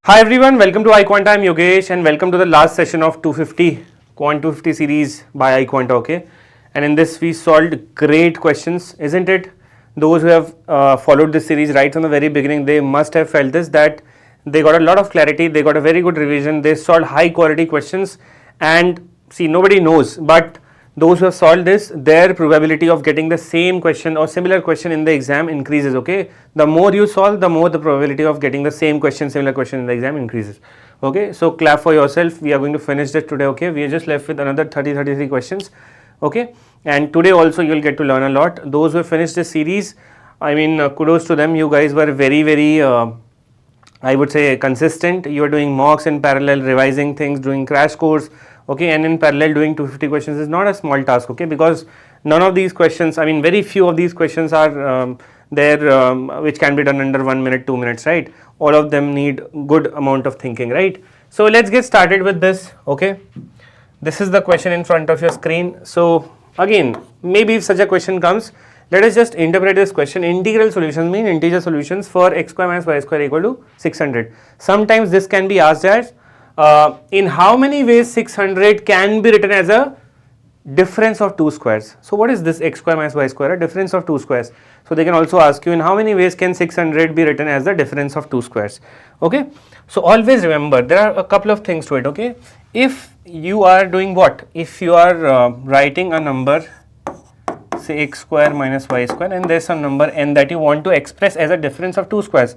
Hi everyone, welcome to iQuanta. I'm Yogesh and welcome to the last session of 250 Quant 250 series by iQuanta. Okay, and in this we solved great questions, isn't it? Those who have followed this series right from the very beginning, they must have felt this, that they got a lot of clarity, they got a very good revision, they solved high quality questions. And see, nobody knows, but those who have solved this, their probability of getting the same question or similar question in the exam increases. Okay, the more you solve, the more the probability of getting the same question, similar question in the exam increases. Okay, so clap for yourself. We are going to finish this today. Okay, we are just left with another 33 questions. Okay, and today also you will get to learn a lot. Those who have finished this series, I mean, kudos to them. You guys were very I would say consistent. You are doing mocks in parallel, revising things, doing crash course. Okay, and in parallel doing 250 questions is not a small task. Okay, because none of these questions, I mean, very few of these questions are there which can be done under 1 minute, 2 minutes, right? All of them need good amount of thinking, right? So let's get started with this. Okay, this is the question in front of your screen. So again, maybe if such a question comes, let us just interpret this question. Integral solutions mean integer solutions for x square minus y square equal to 600. Sometimes this can be asked as in how many ways 600 can be written as a difference of two squares. So what is this x square minus y square? A difference of two squares. So they can also ask you in how many ways can 600 be written as the difference of two squares. Okay, so always remember there are a couple of things to it. Okay, if you are doing what, if you are writing a number, say x square minus y square, and there's some number n that you want to express as a difference of two squares,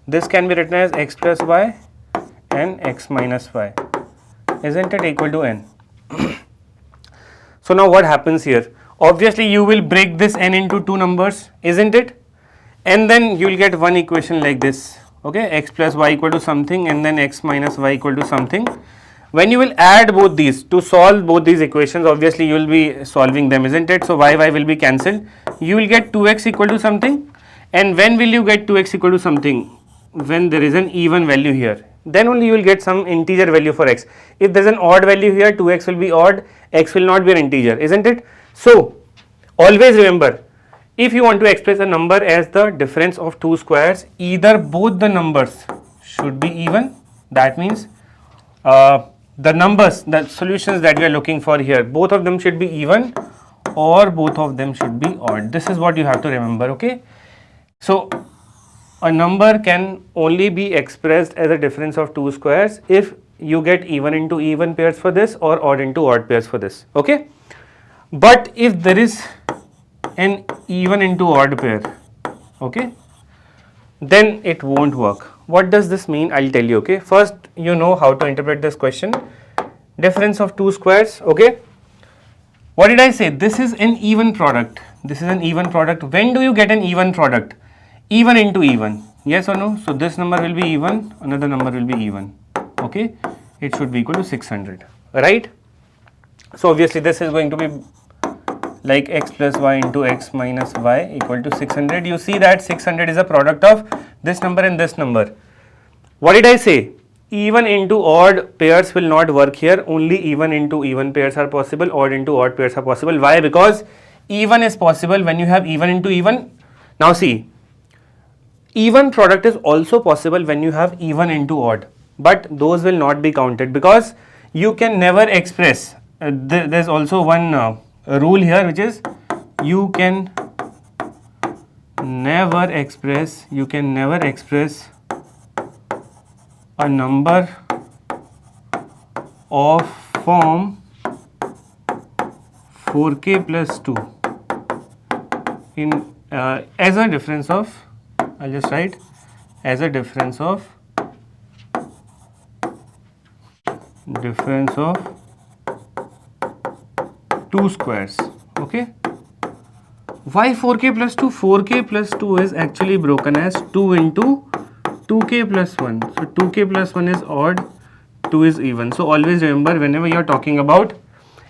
this can be written as x plus y and x minus y, isn't it, equal to n. So now what happens here? Obviously you will break this n into two numbers, isn't it? And then you will get one equation like this. Okay, x plus y equal to something and then x minus y equal to something. When you will add both these to solve both these equations, obviously you will be solving them, isn't it? So y will be cancelled. You will get 2x equal to something. And when will you get 2x equal to something? When there is an even value here, then only you will get some integer value for x. If there is an odd value here, 2x will be odd, x will not be an integer, isn't it? So always remember, if you want to express a number as the difference of two squares, either both the numbers should be even, that means the numbers, the solutions that we are looking for here, both of them should be even or both of them should be odd. This is what you have to remember. Okay, so a number can only be expressed as a difference of two squares if you get even into even pairs for this or odd into odd pairs for this. Okay, but if there is an even into odd pair, okay, then it won't work. What does this mean? I'll tell you. Okay, first you know how to interpret this question. Difference of two squares. Okay, what did I say? This is an even product. This is an even product. When do you get an even product? Even into even, yes or no? So this number will be even, another number will be even. Okay, it should be equal to 600, right? So obviously this is going to be like x plus y into x minus y equal to 600. You see that 600 is a product of this number and this number. What did I say? Even into odd pairs will not work here. Only even into even pairs are possible. Odd into odd pairs are possible. Why? Because even is possible when you have even into even. Now see, even product is also possible when you have even into odd, but those will not be counted because you can never express. There's also one rule here, which is you can never express a number of form 4k plus 2 in as a difference of, I'll just write as a difference of two squares. Okay, why 4k plus 2? 4k plus 2 is actually broken as 2 into 2k plus 1. So 2k plus 1 is odd, 2 is even. So always remember, whenever you are talking about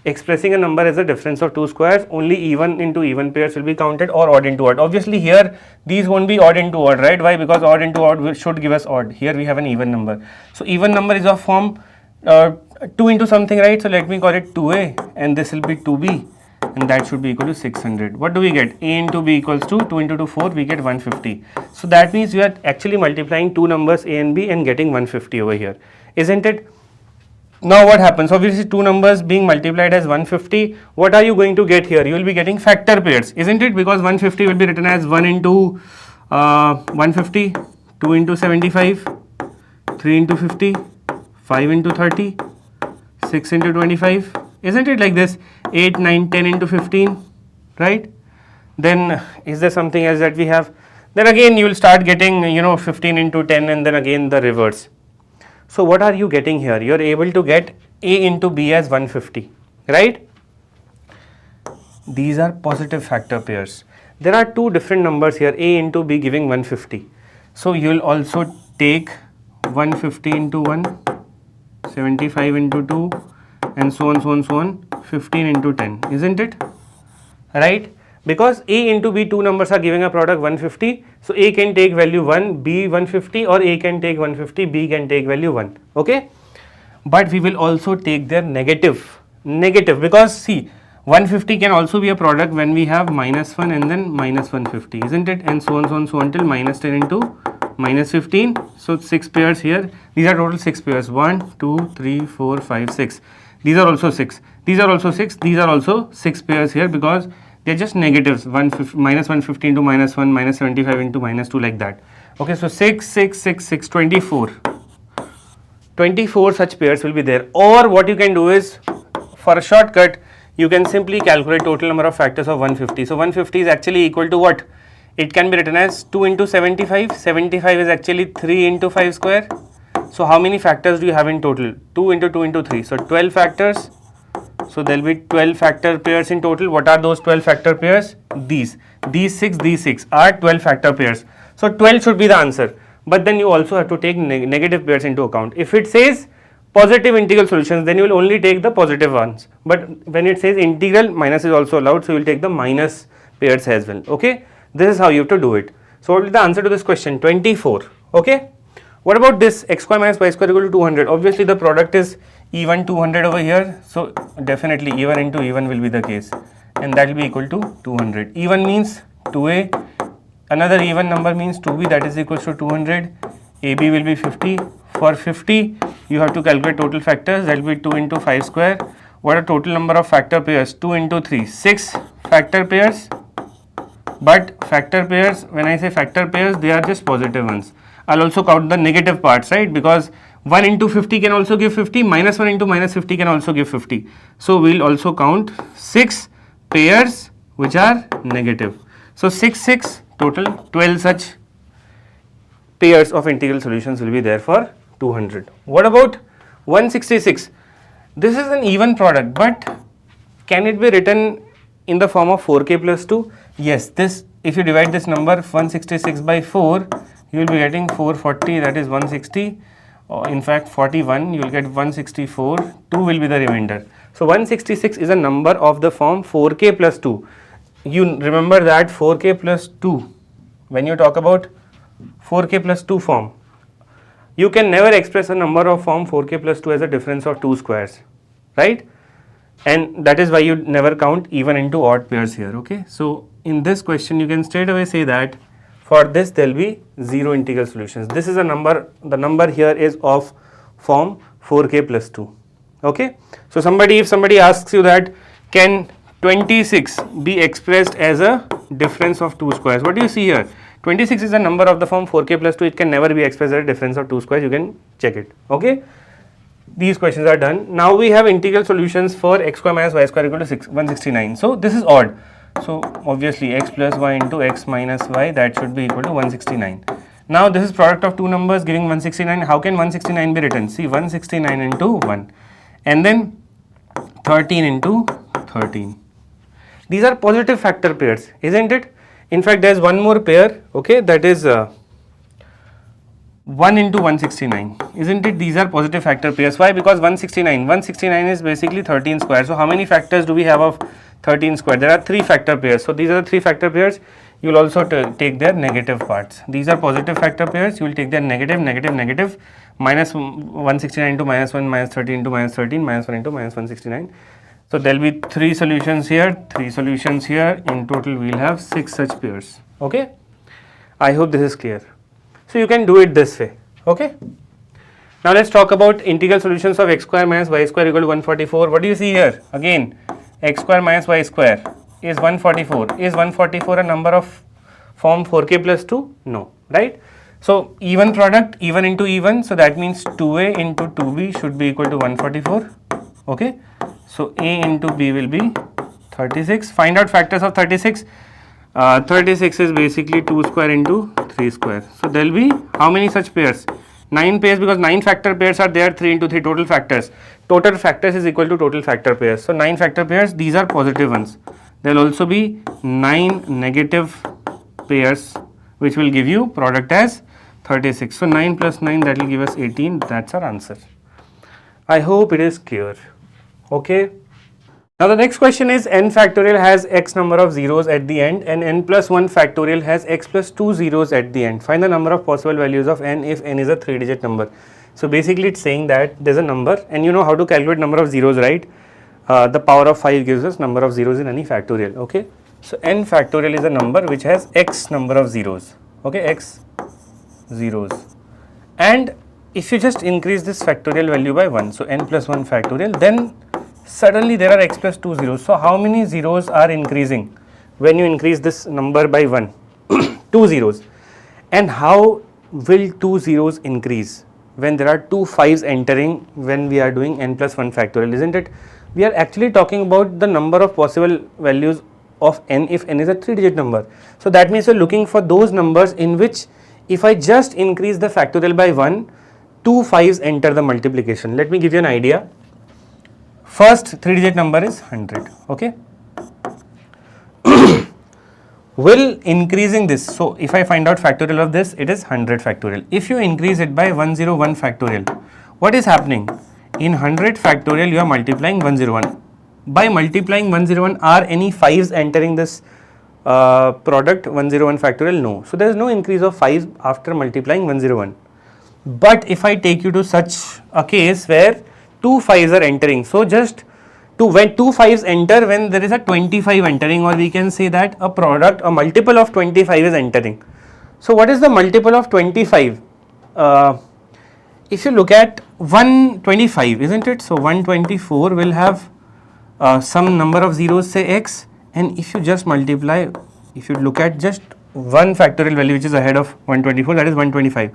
expressing a number as a difference of two squares, only even into even pairs will be counted or odd into odd. Obviously here these won't be odd into odd, right? Why? Because odd into odd should give us odd. Here we have an even number. So even number is of form 2 into something, right? So let me call it 2a and this will be 2b and that should be equal to 600. What do we get? A into B equals to 2 into 2 4, we get 150. So that means we are actually multiplying two numbers A and B and getting 150 over here, isn't it? Now what happens? Obviously two numbers being multiplied as 150, what are you going to get here? You will be getting factor pairs, isn't it? Because 150 will be written as 1 into 150, 2 into 75, 3 into 50, 5 into 30, 6 into 25, isn't it like this? 8, 9, 10 into 15, right? Then is there something else that we have? Then again you will start getting 15 into 10 and then again the reverse. So what are you getting here? You are able to get A into B as 150, right? These are positive factor pairs. There are two different numbers here, A into B giving 150. So you will also take 150 into 1, 75 into 2 and so on, so on, so on, 15 into 10, isn't it? Right? Because A into B, two numbers are giving a product 150, so A can take value 1, B 150, or A can take 150, B can take value 1, okay? But we will also take their negative, because see, 150 can also be a product when we have minus 1 and then minus 150, isn't it? And so on, so on, so on till minus 10 into minus 15. So 6 pairs here. These are total 6 pairs. 1, 2, 3, 4, 5, 6. These are also 6. These are also 6. These are also 6 pairs here because they are just negatives. Minus 150 into minus 1, minus 75 into minus 2, like that. Okay, so 6, 6, 6, 6, 24. 24 such pairs will be there. Or what you can do is, for a shortcut, you can simply calculate total number of factors of 150. So 150 is actually equal to what? It can be written as 2 into 75. 75 is actually 3 into 5 square. So how many factors do you have in total? 2 into 2 into 3. So 12 factors. So there will be 12 factor pairs in total. What are those 12 factor pairs? These 6 are 12 factor pairs. So 12 should be the answer. But then you also have to take negative pairs into account. If it says positive integral solutions, then you will only take the positive ones. But when it says integral, minus is also allowed, so you will take the minus pairs as well. Okay, this is how you have to do it. So what will be the answer to this question? 24. Okay. What about this? X square minus y square equal to 200. Obviously the product is even 200 over here, so definitely even into even will be the case, and that will be equal to 200. Even means 2a, another even number means 2b, that is equals to 200. AB will be 50. For 50, you have to calculate total factors. That will be 2 into 5 square. What are total number of factor pairs? 2 into 3, 6 factor pairs. But factor pairs, when I say factor pairs, they are just positive ones. I'll also count the negative parts, right? Because 1 into 50 can also give 50, minus 1 into minus 50 can also give 50. So we'll also count 6 pairs which are negative. So 6, 6, total 12 such pairs of integral solutions will be there for 200. What about 166? This is an even product, but can it be written in the form of 4k plus 2? Yes, this, if you divide this number 166 by 4, you will be getting 440, that is 160. In fact 41, you will get 164, 2 will be the remainder. So 166 is a number of the form 4k plus 2. You remember that 4k plus 2, when you talk about 4k plus 2 form, you can never express a number of form 4k plus 2 as a difference of 2 squares, right? And that is why you never count even into odd pairs here, okay? So in this question you can straight away say that for this there will be 0 integral solutions. This is a number, the number here is of form 4k plus 2, okay? So if somebody asks you that, can 26 be expressed as a difference of 2 squares? What do you see here? 26 is a number of the form 4k plus 2, it can never be expressed as a difference of 2 squares, you can check it, okay? These questions are done. Now we have integral solutions for x square minus y square equal to 169. So this is odd. So obviously x plus y into x minus y, that should be equal to 169. Now this is product of two numbers giving 169. How can 169 be written? See, 169 into 1 and then 13 into 13. These are positive factor pairs, isn't it? In fact, there is one more pair, okay, that is 1 into 169, isn't it? These are positive factor pairs. Why? Because 169 is basically 13 square. So how many factors do we have of 13 square? There are 3 factor pairs. So these are the 3 factor pairs. You will also take their negative parts. These are positive factor pairs. You will take their negative, minus 169 into minus 1, minus 13 into minus 13, minus 1 into minus 169. So there will be 3 solutions here, 3 solutions here. In total, we will have 6 such pairs. Okay. I hope this is clear. So you can do it this way. Okay. Now let's talk about integral solutions of x square minus y square equal to 144. What do you see here? Again, x square minus y square is 144. Is 144 a number of form 4k plus 2? No, right? So even product, even into even, so that means 2a into 2b should be equal to 144. Okay. So a into b will be 36. Find out factors of 36. 36 is basically 2 square into 3 square. So there will be how many such pairs? 9 pairs, because 9 factor pairs are there, 3 into 3 total factors. Total factors is equal to total factor pairs. So 9 factor pairs, these are positive ones. There will also be 9 negative pairs which will give you product as 36. So 9 plus 9, that will give us 18. That's our answer. I hope it is clear. Okay. Now the next question is n factorial has x number of zeros at the end and n plus 1 factorial has x plus 2 zeros at the end. Find the number of possible values of n if n is a 3-digit number. So basically it's saying that there's a number, and you know how to calculate number of zeros, right? The power of 5 gives us number of zeros in any factorial. Okay. So n factorial is a number which has x number of zeros. Okay, x zeros, and if you just increase this factorial value by 1, so n plus 1 factorial, then suddenly there are x plus 2 zeros. So how many zeros are increasing when you increase this number by 1? 2 zeros. And how will 2 zeros increase when there are 2 5s entering when we are doing n plus 1 factorial, isn't it? We are actually talking about the number of possible values of n if n is a 3-digit number. So that means we are looking for those numbers in which if I just increase the factorial by 1, 2 5s enter the multiplication. Let me give you an idea. First 3-digit number is 100. Okay. Will increasing this, so if I find out factorial of this, it is 100 factorial. If you increase it by 101 factorial, what is happening? In 100 factorial, you are multiplying 101. By multiplying 101, are any 5s entering this product 101 factorial? No. So there is no increase of 5 after multiplying 101. But if I take you to such a case where 2 5s are entering, so just when 2 5s enter, when there is a 25 entering, or we can say that a product, a multiple of 25 is entering. So what is the multiple of 25? If you look at 125, isn't it? So 124 will have some number of zeros, say x, and if you just multiply, if you look at just one factorial value which is ahead of 124, that is 125.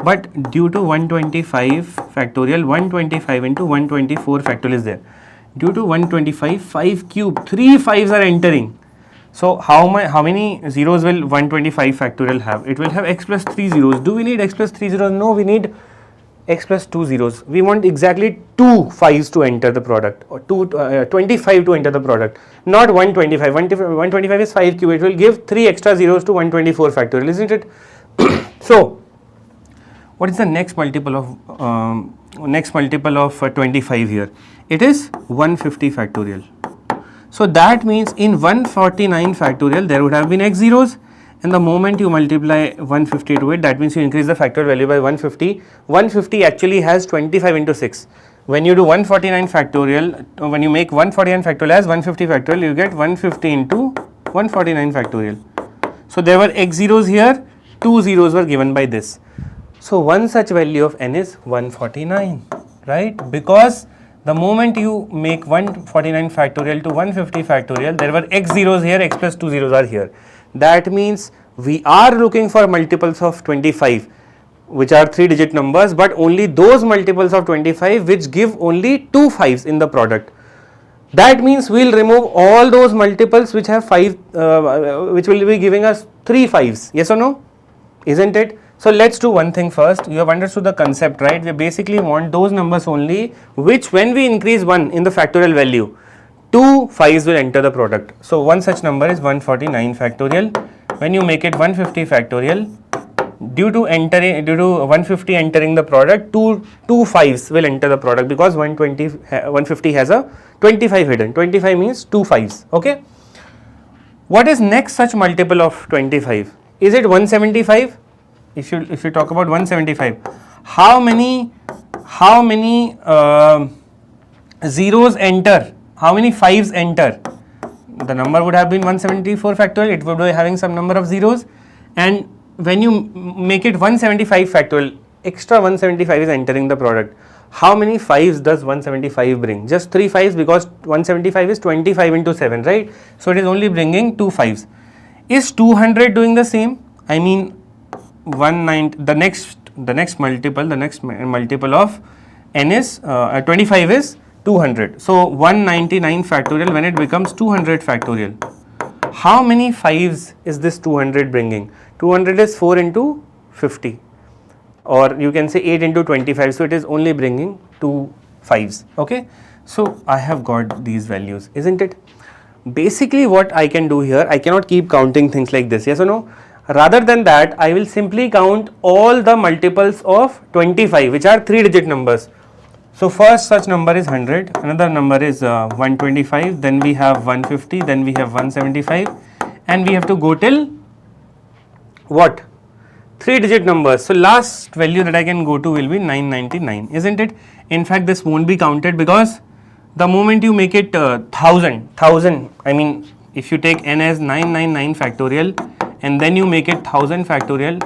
But due to 125 factorial, 125 into 124 factorial is there. Due to 125, 5 cube, 3 5s are entering. So how many zeros will 125 factorial have? It will have x plus 3 zeros. Do we need x plus 3 zeros? No, we need x plus 2 zeros. We want exactly 2 5s to enter the product, or 25 to enter the product, not 125. 125 is 5 cube. It will give 3 extra zeros to 124 factorial, isn't it? So what is the next multiple of 25 here? It is 150 factorial. So that means in 149 factorial there would have been x zeros, and the moment you multiply 150 to it, that means you increase the factorial value by 150. 150 actually has 25 into 6. When you do 149 factorial, when you make 149 factorial as 150 factorial, you get 150 into 149 factorial. So there were x zeros here, 2 zeros were given by this. So one such value of n is 149, right? Because the moment you make 149 factorial to 150 factorial, there were x zeros here, x plus 2 zeros are here. That means we are looking for multiples of 25 which are 3-digit numbers, but only those multiples of 25 which give only 2 5s in the product. That means we will remove all those multiples which have 5, which will be giving us 3 5s. Yes or no? Isn't it? So let's do one thing first. You have understood the concept, right? We basically want those numbers only which, when we increase 1 in the factorial value, 2 5s will enter the product. So one such number is 149 factorial. When you make it 150 factorial, due to 150 entering the product, 2 5s will enter the product, because 150 has a 25 hidden. 25 means 2 5s. Okay. What is next such multiple of 25? Is it 175? If you talk about 175, how many zeros enter how many 5s enter? The number would have been 174 factorial, it would be having some number of zeros, and when you make it 175 factorial, extra 175 is entering the product. How many 5s does 175 bring? Just 3 5s, because 175 is 25 into 7, right? So it is only bringing 2 5s. Is 200 doing the same? I mean 190, the next multiple of n is 25 is 200. So 199 factorial when it becomes 200 factorial. How many 5s is this 200 bringing? 200 is 4 into 50, or you can say 8 into 25, so it is only bringing 2 5s. Okay, so I have got these values, isn't it? Basically what I can do here, I cannot keep counting things like this, yes or no? Rather than that, I will simply count all the multiples of 25 which are 3-digit numbers. So first such number is 100, another number is 125, then we have 150, then we have 175, and we have to go till what? 3-digit numbers. So last value that I can go to will be 999, isn't it? In fact, this won't be counted, because the moment you make it 1000, I mean if you take n as 999 factorial and then you make it 1000 factorial,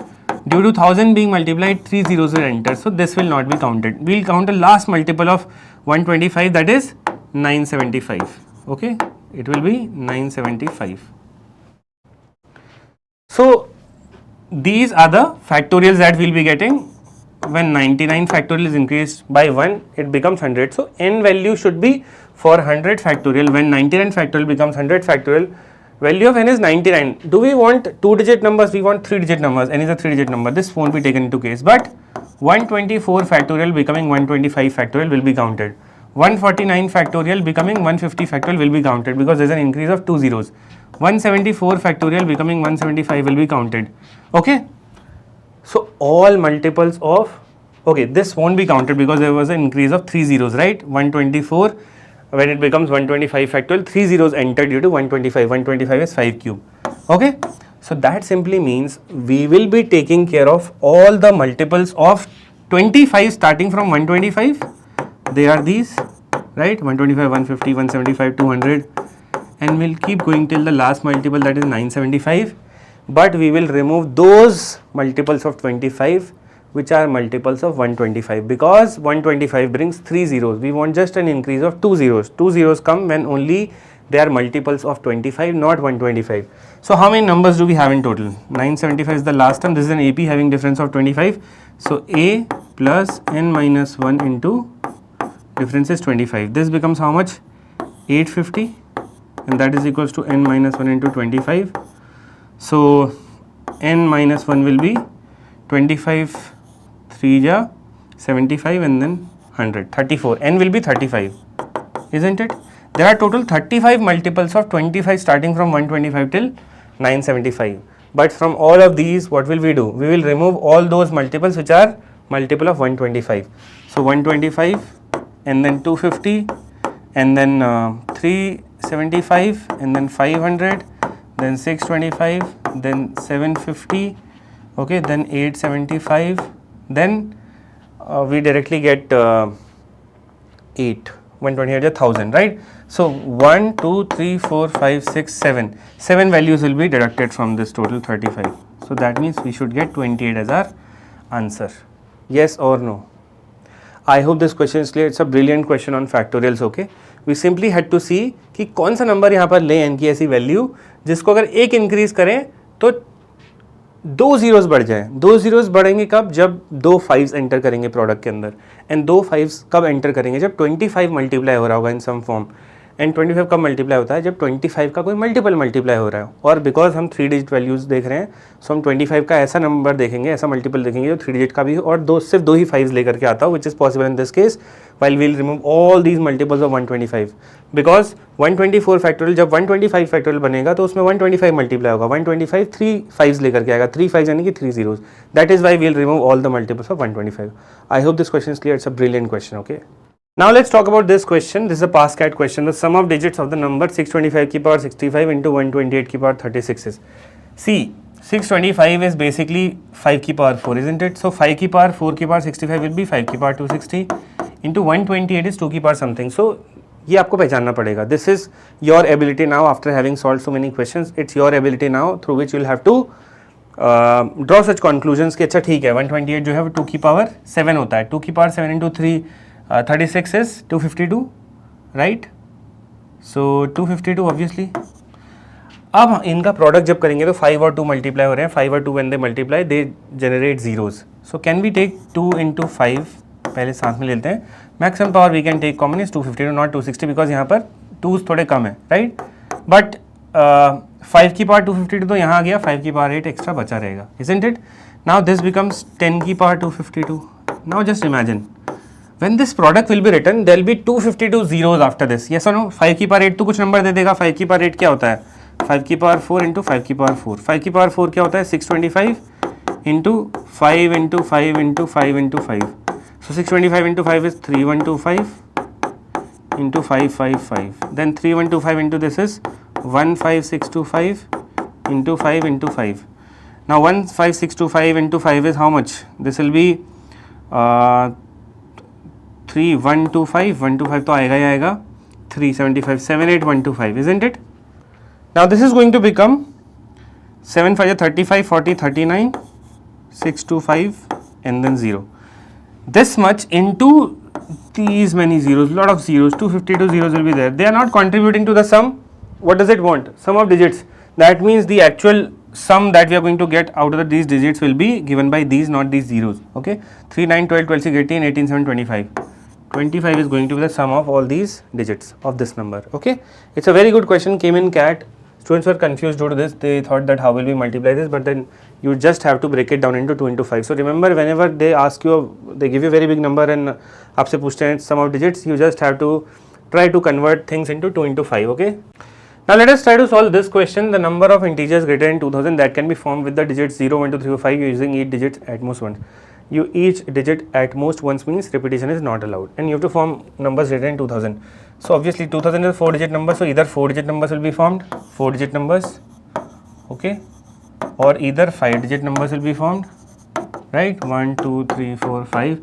due to 1000 being multiplied, 3 zeros will enter, so this will not be counted. We will count the last multiple of 125, that is 975. Okay, it will be 975. So these are the factorials that we will be getting. When 99 factorial is increased by 1, it becomes 100. So n value should be for 100 factorial. When 99 factorial becomes 100 factorial, value of n is 99. Do we want 2-digit numbers? We want 3-digit numbers. N is a 3-digit number. This won't be taken into case. But 124 factorial becoming 125 factorial will be counted. 149 factorial becoming 150 factorial will be counted, because there is an increase of 2 zeros. 174 factorial becoming 175 will be counted. Okay. So all multiples of, okay, this won't be counted because there was an increase of 3 zeros, right? 124, when it becomes 125 factorial, 3 zeros entered due to 125. 125 is 5 cube. Okay. So that simply means we will be taking care of all the multiples of 25 starting from 125. They are these, right? 125, 150, 175, 200, and we'll keep going till the last multiple, that is 975. But we will remove those multiples of 25 which are multiples of 125, because 125 brings 3 zeros. We want just an increase of 2 zeros. 2 zeros come when only they are multiples of 25, not 125. So how many numbers do we have in total? 975 is the last term. This is an AP having difference of 25. So a plus n minus 1 into difference is 25. This becomes how much? 850, and that is equals to n minus 1 into 25. So n minus 1 will be 25, 3 ja 75, and then 100, 34. N will be 35, isn't it? There are total 35 multiples of 25 starting from 125 till 975. But from all of these, what will we do? We will remove all those multiples which are multiple of 125. So 125, and then 250, and then 375, and then 500, then 625, then 750, okay, then 875, then we directly get 128 is 1000, right? So 1, 2, 3, 4, 5, 6, 7. 7 values will be deducted from this total 35. So that means we should get 28 as our answer. Yes or no? I hope this question is clear. It's a brilliant question on factorials. Okay, we simply had to see कि कौन सा number यहाँ पर ले n की ऐसी value जिसको अगर एक इंक्रीज करें तो 2 जीरोस बढ़ जाए. 2 जीरोस बढ़ेंगे कब? जब 2 5s एंटर करेंगे प्रोडक्ट के अंदर. एंड 2 5s कब एंटर करेंगे? जब 25 मल्टीप्लाई हो रहा होगा इन सम फॉर्म. एंड 25 कब मल्टीप्लाई होता है? जब 25 का कोई मल्टीपल मल्टीप्लाई हो रहा है. और बिकॉज हम 3 डिजिट वैल्यूज देख रहे हैं, सो हम 25 का ऐसा नंबर देखेंगे, ऐसा मल्टीपल देखेंगे जो 3 डिजिट का भी हो और सिर्फ 2 ही 5s लेकर के आता हो, which is possible in this case. while we will remove all these multiples of 125, because 124 factorial जब 125 factorial बनेगा तो उसमें 125 मल्टीप्लाई होगा. 125 3 5s लेकर के आएगा, 3 5 यानी कि 3 zeros. That is why we will remove all the multiples of 125. I hope this question is clear. It's a brilliant question. Okay. Now let's talk about this question. This is a Pascal question. The sum of digits of the number 625 की power 65 into 128 की power 36 is. See, 625 is basically 5 की power 4, isn't it? So 5 की power 4 की power 65 will be 5 की power 260 into 128 is 2 की power something. So ये आपको पहचानना पड़ेगा. This is your ability now after having solve so many questions. It's your ability now through which you will have to draw such conclusions कि अच्छा ठीक है 128 जो है वो 2 की पावर 7 होता है. 2 की power 7 into 3 36 is 252, right. So 252 obviously. अब इनका प्रोडक्ट जब करेंगे तो 5 और 2 मल्टीप्लाई हो रहे हैं. 5 और 2 when they multiply they generate zeros. So can we take 2 into 5 पहले साथ में लेते हैं. Maximum power we can take common is 252 not 260 because यहाँ पर 2s थोड़े कम है, राइट. बट 5 की पावर 252 तो यहाँ आ गया, 5 की पावर 8 एक्स्ट्रा बचा रहेगा, isn't it? Now this becomes 10 की power 252. Now just imagine when this product will be written there will be 252 zeros after this. Yes or no? 5 की पावर 8 तो कुछ नंबर दे देगा. 5 की पावर 8 क्या होता है? 5 की पावर 4 इंटू 5 की पावर 4. 5 की पावर 4 क्या होता है? 625 into 5 into 5 into 5 into 5. So 625 into 5 is 3125 into 555. Then 3125 into this is 15625 into 5 into 5. Now 15625 into 5 is how much? This will be 3125. 125 तो आएगा ही आएगा. 375 78125, isn't it? Now this is going to become 7 5 35 40 39 625 and then 0. This much into these many zeros, lot of zeros, 252 zeros will be there. They are not contributing to the sum. What does it want? Sum of digits. That means the actual sum that we are going to get out of these digits will be given by these, not these zeros. Okay, 3 9 12 12 6 18 18 7 25. 25 is going to be the sum of all these digits of this number. Okay, it's a very good question, came in CAT. Students were confused due to this. They thought that how will we multiply this, but then you just have to break it down into 2 into 5. So remember, whenever they ask you, they give you a very big number and आपसे पूछते हैं sum of digits, you just have to try to convert things into 2 into 5. Okay. Now let us try to solve this question. The number of integers greater than 2000 that can be formed with the digits 0 1 2 3 4 5 using each digit at most once. You each digit at most once means repetition is not allowed, and you have to form numbers greater than 2000. So obviously 2000 is a 4-digit number, so either 4-digit numbers will be formed, 4-digit numbers, okay, or either 5-digit numbers will be formed, right? 1 2 3 4 5,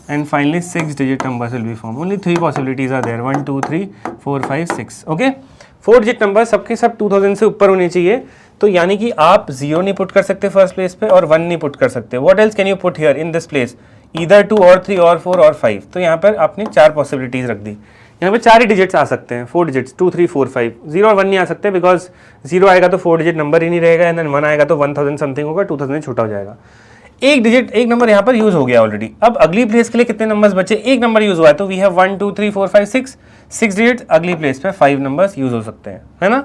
and finally 6-digit numbers will be formed. Only 3 possibilities are there, 1 2 3 4 5 6. Okay, 4-digit number सबके सब 2000 से ऊपर होने चाहिए. तो यानी कि आप 0 नहीं पुट कर सकते फर्स्ट प्लेस पे और 1 नहीं पुट कर सकते. What else can you put here in this place? Either 2 और 3 और 4 और 5. तो यहाँ पर आपने 4 पॉसिबिलिटीज रख दी. यहाँ पे 4 ही डिजिट्स आ सकते हैं, 4 डिजिट्स, 2 3 4 5. 0 और 1 नहीं आ सकते बिकॉज 0 आएगा तो 4 डिजिट नंबर ही नहीं रहेगा, एंड देन 1 आएगा तो 1000 समथिंग होगा, 2000 छोटा हो जाएगा. एक डिजिट, एक नंबर यहाँ पर यूज हो गया ऑलरेडी. अब अगली प्लेस के लिए कितने नंबर्स बचे? एक नंबर यूज हुआ है, तो वी हैव 1 2 3 4 5 6 डिजिट. अगली प्लेस पे 5 नंबर्स यूज हो सकते हैं, है ना.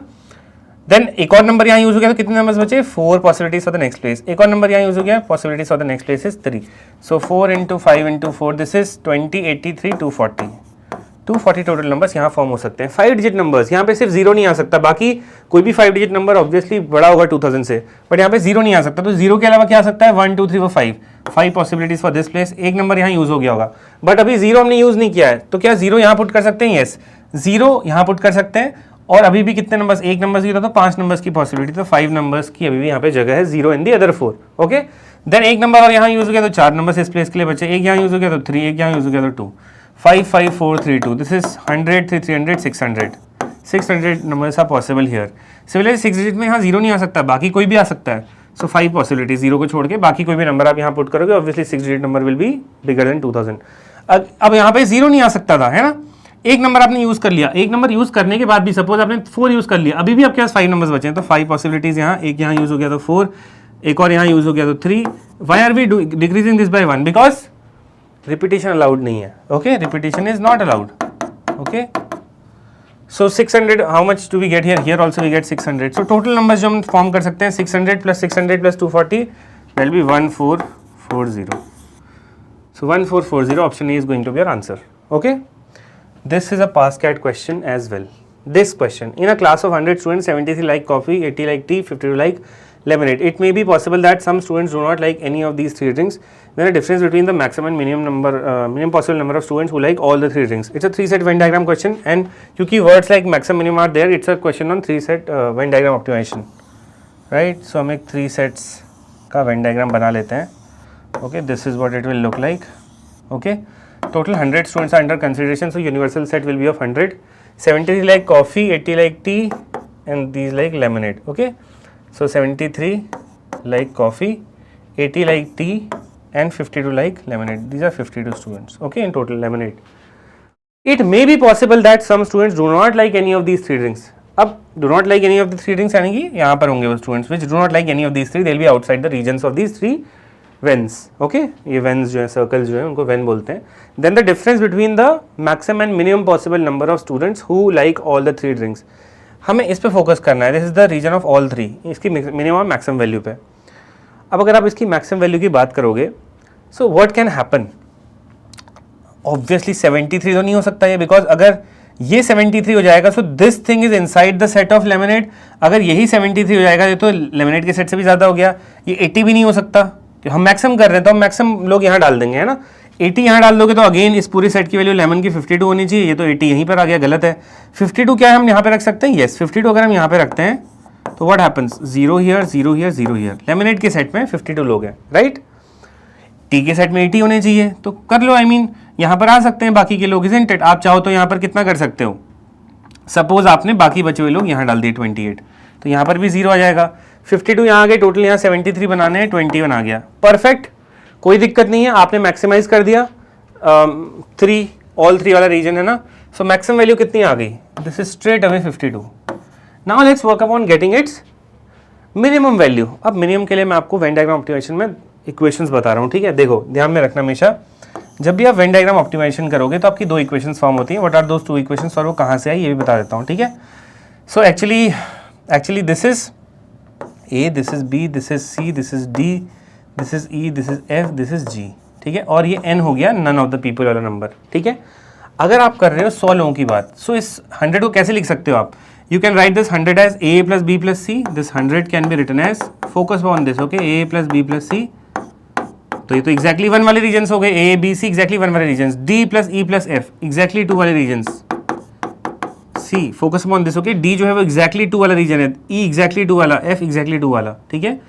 देन एक और नंबर यहाँ यूज हो गया, तो कितने नंबर्स बचे? 4 possibilities for the next place. एक और नंबर यहाँ यूज हो गया, possibilities for the next place is 3. So 4 into 5 into 4 this is 20 83 240. 240 total numbers यहाँ फॉर्म हो सकते हैं. 5 डिजिट नंबर्स, यहाँ पे सिर्फ 0 नहीं आ सकता, बाकी कोई भी 5 डिजिट नंबर ऑब्वियसली बड़ा होगा 2000 से, बट यहाँ पे 0 नहीं आ सकता. तो 0 के अलावा क्या आ सकता है? 1 2 3 4 5. 5 पॉसिबिलिटीज फॉर दिस प्लेस. एक नंबर यहाँ यूज हो गया होगा, बट अभी 0 हमने यूज नहीं किया है, तो क्या 0 यहाँ पुट कर सकते हैं? यस, 0 यहाँ पुट कर सकते हैं. और अभी भी कितने नंबर्स? एक नंबर की तो 5 नंबर्स की पॉसिबिलिटी, तो 5 नंबर्स की अभी भी यहाँ पे जगह है, 0 इन दी अदर 4. ओके, देन एक नंबर और यहाँ यूज हो गया, तो 4 नंबर्स इस प्लेस के लिए बचे. एक यहाँ यूज हो गया तो 3, एक यहाँ यूज हो गया तो 2. 5 5 4 3 2. This is 100 3 300 600. 600 numbers are possible here. Similarly 6 digit में यहाँ 0 नहीं आ सकता, बाकी कोई भी आ सकता है. सो 5 पॉसिबिलिटी, 0 को छोड़ के बाकी कोई भी नंबर आप यहाँ पुट करोगे, obviously 6 digit number will be bigger than 2000. अब यहाँ पे 0 नहीं आ सकता था, है ना. एक नंबर आपने यूज कर लिया. एक नंबर यूज करने के बाद भी सपोज आपने 4 यूज कर लिया, अभी भी आपके पास 5 नंबर्स बचे हैं, तो 5 पॉसिबिलिटीज यहाँ. एक यहाँ यूज हो गया तो 4, एक और यहाँ यूज हो गया तो 3. Why are we decreasing this by 1? Because repetition allowed नहीं है. Okay, repetition is not allowed. Okay, so 600, how much do we get here? Here also we get 600. So total numbers जो हम फॉर्म कर सकते हैं 600 plus 600 plus 240 will be 1440. So 1440 option A is going to be your answer. Okay, this is a pass CAT question as well. This question, in a class of 100 students, 73 like coffee, 80 like tea, 52 like lemonade. It may be possible that some students do not like any of these 3 drinks. Then a difference between the maximum and minimum possible number of students who like all the 3 drinks. It's a 3-set Venn diagram question, and क्योंकि words like maximum minimum are there, it's a question on 3-set Venn diagram optimization, right? So हम एक 3 sets का Venn diagram बना लेते हैं. Okay, this is what it will look like. Okay. Total 100 students are under consideration, so universal set will be of 100. 73 like coffee, 80 like tea, and these like lemonade. Okay, so 73 like coffee, 80 like tea, and 52 like lemonade. These are 52 students. Okay, in total lemonade. It may be possible that some students do not like any of these three drinks. अब do not like any of the three drinks यानी कि यहाँ पर होंगे वो students which do not like any of these three, they'll be outside the regions of these three Venns. Okay, ये Venns जो है circles जो है उनको Venn बोलते हैं. Then the difference between the maximum and minimum possible number of students who like all the three drinks. हमें इस पे फोकस करना है. This is the region of all three. इसकी minimum maximum value पे. अब अगर आप इसकी maximum value की बात करोगे, so what can happen? Obviously 73 तो नहीं हो सकता है, बिकॉज अगर ये 73 हो जाएगा so this thing is inside the set of lemonade. अगर यही 73 हो जाएगा ये तो लेमनेड के सेट से भी ज़्यादा हो गया. ये 80 भी नहीं हो सकता, तो हम मैक्सिमम कर रहे हैं तो हम मैक्सिमम लोग यहाँ डाल देंगे, है ना. 80 यहाँ डाल दोगे तो अगेन इस पूरे सेट की वैल्यू लेमन की 52 होनी चाहिए. ये तो 80 यहीं पर आ गया, गलत है. 52 क्या है, हम यहाँ पे रख सकते हैं. येस 52 अगर हम यहाँ पे रखते हैं तो what happens, 0 here 0 here 0 here. Lemonade के सेट में 52 लोग हैं, राइट. टी के सेट में 80 होने चाहिए, तो कर लो. आई मीन यहाँ पर आ सकते हैं बाकी के लोग, इज़न्ट इट. आप चाहो तो यहाँ पर कितना कर सकते हो. सपोज आपने बाकी बचे हुए लोग यहाँ डाल दिए 28, तो यहाँ पर भी 0 आ जाएगा. 52 यहाँ आ गए, टोटल यहाँ 73 बनाने हैं, 21 आ गया. परफेक्ट, कोई दिक्कत नहीं है. आपने मैक्सिमाइज कर दिया. 3 ऑल 3 वाला रीजन है ना. सो मैक्सिमम वैल्यू कितनी आ गई, this is straight away 52. Now let's work upon getting it's minimum value. अब मिनिमम के लिए मैं आपको वेन डायग्राम ऑप्टिमाइजेशन में इक्वेशंस बता रहा हूँ, ठीक है. देखो ध्यान में रखना, हमेशा जब भी आप वेन डायग्राम ऑप्टिमाइजेशन करोगे तो आपकी 2 इक्वेशंस फॉर्म होती हैं. व्हाट आर दोस 2 इक्वेशंस और वो कहाँ से आई ये भी बता देता हूँ, ठीक है. So actually this is A, this is B, this is C, this is D, this is E, this is F, this is G, ठीक है. और ये एन हो गया नन ऑफ द पीपल वाला नंबर, ठीक है. अगर आप कर रहे हो 100 लोगों की बात, सो इस 100 को कैसे लिख सकते हो आप. You can write this 100 as A plus B plus C. This 100 can be written as, focus on this, okay, A plus B plus C. तो ये तो एक्जैक्टली 1 वाले रीजन्स हो गए. ए बी सी एक्जैक्टली 1 वाले regions. D plus E plus F exactly 2 वाले regions. See focus on this, okay. D जो है वो एक्जैक्टली 2 वाला रीजन है. ई एक्जैक्टली 2 वाला, एफ एक्जैक्टली 2 वाला, ठीक है.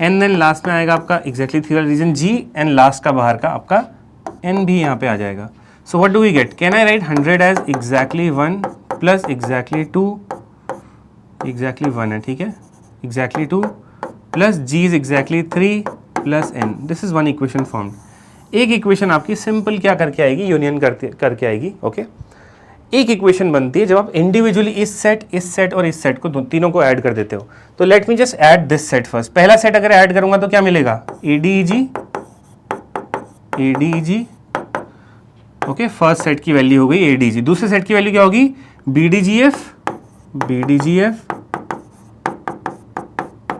एंड देन लास्ट में आएगा आपका एक्जैक्टली 3 वाला रीजन जी. एंड लास्ट का बाहर का आपका एन भी यहाँ पे आ जाएगा. So what do we get, can I write 100 as exactly 1 plus exactly 2, exactly 1 है, ठीक है. Exactly 2 plus G is exactly 3 plus N. This is 1 equation form. एक इक्वेशन आपकी सिंपल क्या करके आएगी, यूनियन करके आएगी, ओके. एक इक्वेशन बनती है जब आप इंडिविजुअली इस सेट और इस सेट को तीनों को ऐड कर देते हो. तो let me just add this set first. पहला सेट अगर ऐड करूंगा तो क्या मिलेगा, ADEG, ओके. फर्स्ट सेट की वैल्यू हो गई ADG. दूसरे सेट की वैल्यू क्या होगी, BDGF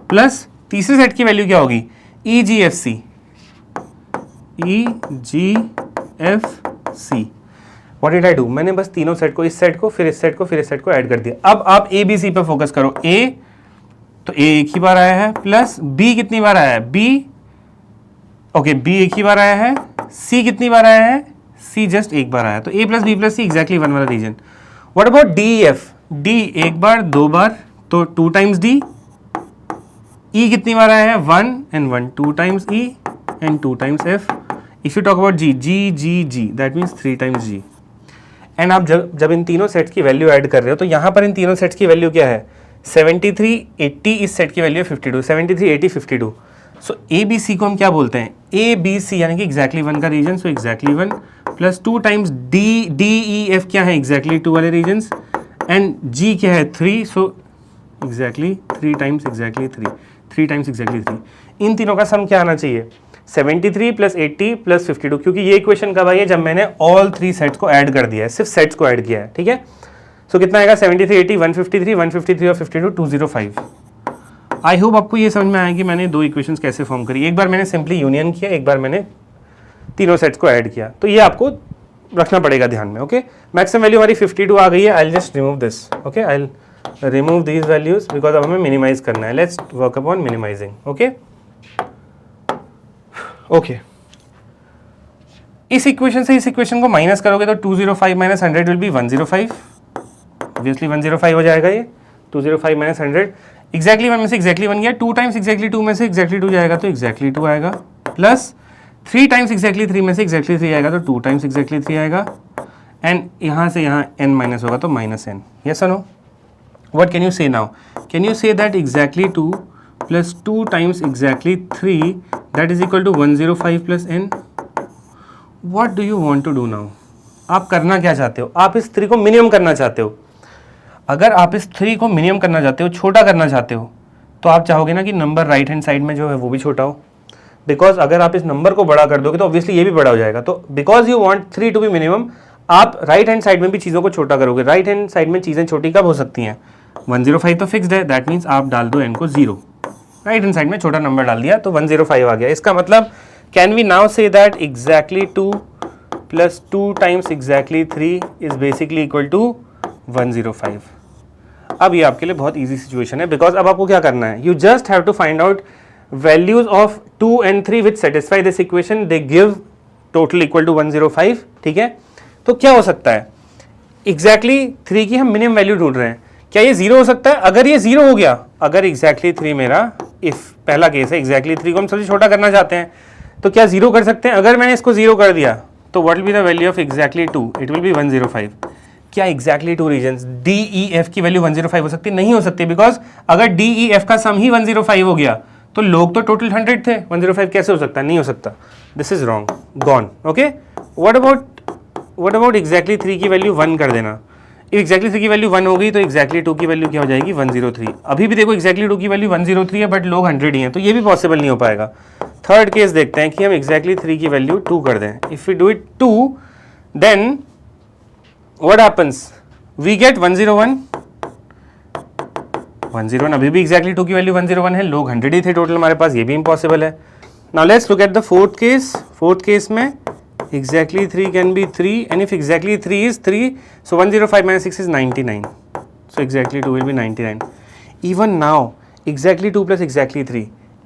प्लस तीसरे सेट की वैल्यू क्या होगी, EGFC. What did I do, मैंने बस तीनों सेट को, इस सेट को, फिर इस सेट को, फिर इस सेट को ऐड कर दिया. अब आप ABC पे फोकस करो. A तो A एक ही बार आया है, प्लस B कितनी बार आया है, B, ओके, B एक ही बार आया है. C कितनी बार आया है, C जस्ट एक बार आया. तो A plus B plus C exactly 1 वाला region. What about DEF, D एक बार, 2 बार, तो 2 टाइम्स D. E कितनी बार आया है, 1 and 1, 2 times E and 2 times F. If you talk about G, that means 3 times G. And आप जब इन तीनों सेट्स की वैल्यू ऐड कर रहे हो तो यहाँ पर इन तीनों सेट्स की वैल्यू क्या है, 73, 80. इस सेट की वैल्यू है 52, 73, 80, 52. सो ABC को हम क्या बोलते हैं, ABC यानी कि एक्जैक्टली 1 का रीजन. सो एक्जैक्टली 1 प्लस 2 टाइम्स DEF क्या है, एक्जैक्टली 2 वाले रीजन्स. एंड G क्या है, 3. So exactly 3 times exactly 3 times exactly 3. इन तीनों का सम क्या आना चाहिए, 73 प्लस 80 प्लस 52. क्योंकि ये इक्वेशन कब आई है, जब मैंने ऑल 3 सेट्स को ऐड कर दिया है, सिर्फ सेट्स को ऐड किया है, ठीक है. सो कितना आएगा, 73, 80, 153, 153 और 52, 205. आई होप आपको ये समझ में आया कि मैंने 2 इक्वेशंस कैसे फॉर्म करी. एक बार मैंने सिंपली यूनियन किया, एक बार मैंने तीनों सेट्स को ऐड किया. तो ये आपको रखना पड़ेगा ध्यान में, ओके. मैक्सिमम वैल्यू हमारी 52 आ गई है. I just remove this, okay. I remove these values because अब हमें मिनिमाइज करना है. Let's work upon minimising, okay. Okay, इस इक्वेशन से इस इक्वेशन को माइनस करोगे तो 205 माइनस 100 विल बी 105. ऑब्वियसली 105 हो जाएगा ये. 205 माइनस 100 एक्जैक्टली 1 में से एक्जैक्टली 1 गया. 2 टाइम्स एक्जैक्टली 2 में से एक्जैक्टली 2 जाएगा तो एक्जैक्टली 2 आएगा. प्लस 3 टाइम्स एक्जैक्टली 3 में से एक्जैक्टली 3 आएगा तो 2 टाइम्स एक्जैक्टली 3 आएगा. एंड यहाँ से यहाँ n माइनस होगा तो माइनस n. यस और no? What can you say now? Can you say that exactly 2 plus 2 times exactly 3 that is equal to 105 plus n? What do you want to do now? आप करना क्या चाहते हो? आप इस 3 को मिनिमम करना चाहते हो. अगर आप इस 3 को मिनिमम करना चाहते हो, छोटा करना चाहते हो, तो आप चाहोगे ना कि नंबर राइट हैंड साइड में जो है वो भी छोटा हो. बिकॉज अगर आप इस नंबर को बड़ा कर दोगे तो ऑब्वियसली ये भी बड़ा हो जाएगा. तो because you want 3 to be minimum, आप राइट हैंड साइड में भी चीज़ों को छोटा करोगे. राइट हैंड साइड में चीज़ें छोटी कब हो सकती हैं? 105 तो फिक्स्ड है, दैट मीन्स आप डाल दो n को 0. राइट हैंड साइड में छोटा नंबर डाल दिया तो 105 आ गया. इसका मतलब can we now say that exactly 2 plus 2 times exactly 3 is basically equal to 105. अब ये आपके लिए बहुत ईजी सिचुएशन है, बिकॉज अब आपको क्या करना है? You just have to find out values of 2 and 3 which satisfy this equation. They give total equal to 105. ठीक है, तो क्या हो सकता है? एग्जैक्टली 3 की हम मिनिमम वैल्यू ढूंढ रहे हैं. क्या ये 0 हो सकता है? अगर ये 0 हो गया, अगर एग्जैक्टली 3 मेरा, इफ पहला केस है, एग्जैक्टली 3 को हम सबसे छोटा करना चाहते हैं, तो क्या 0 कर सकते हैं? अगर मैंने इसको 0 कर दिया तो what will be the value of exactly 2? It will be 105. क्या exactly 2 regions D E F की वैल्यू 105 हो सकती है? नहीं हो सकती, बिकॉज अगर डी ई एफ का सम ही 105 हो गया तो लोग तो टोटल 100 थे. 105 कैसे हो सकता है? नहीं हो सकता. This is wrong, gone. Okay, what about exactly 3 की वैल्यू 1 कर देना. एग्जैक्टली 3 की वैल्यू 1 हो गई तो एग्जैक्टली 2 की वैल्यू क्या हो जाएगी? 103. अभी भी देखो एग्जैक्टली 2 की वैल्यू 103 है, बट लोग 100 ही हैं, तो ये भी पॉसिबल नहीं हो पाएगा. थर्ड केस देखते हैं कि हम एग्जैक्टली 3 की वैल्यू 2 कर दें. If we do it 2, then what happens? We get 101. 101 अभी भी एग्जैक्टली 2 की वैल्यू 101 है, लोग 100 ही थे टोटल हमारे पास, ये भी इम्पॉसिबल है. Now let's look at the fourth case. Fourth case में exactly 3 can be 3, and if exactly 3 is 3, so 105 minus 6 is 99, so exactly 2 will be 99. Even now exactly 2 plus exactly 3,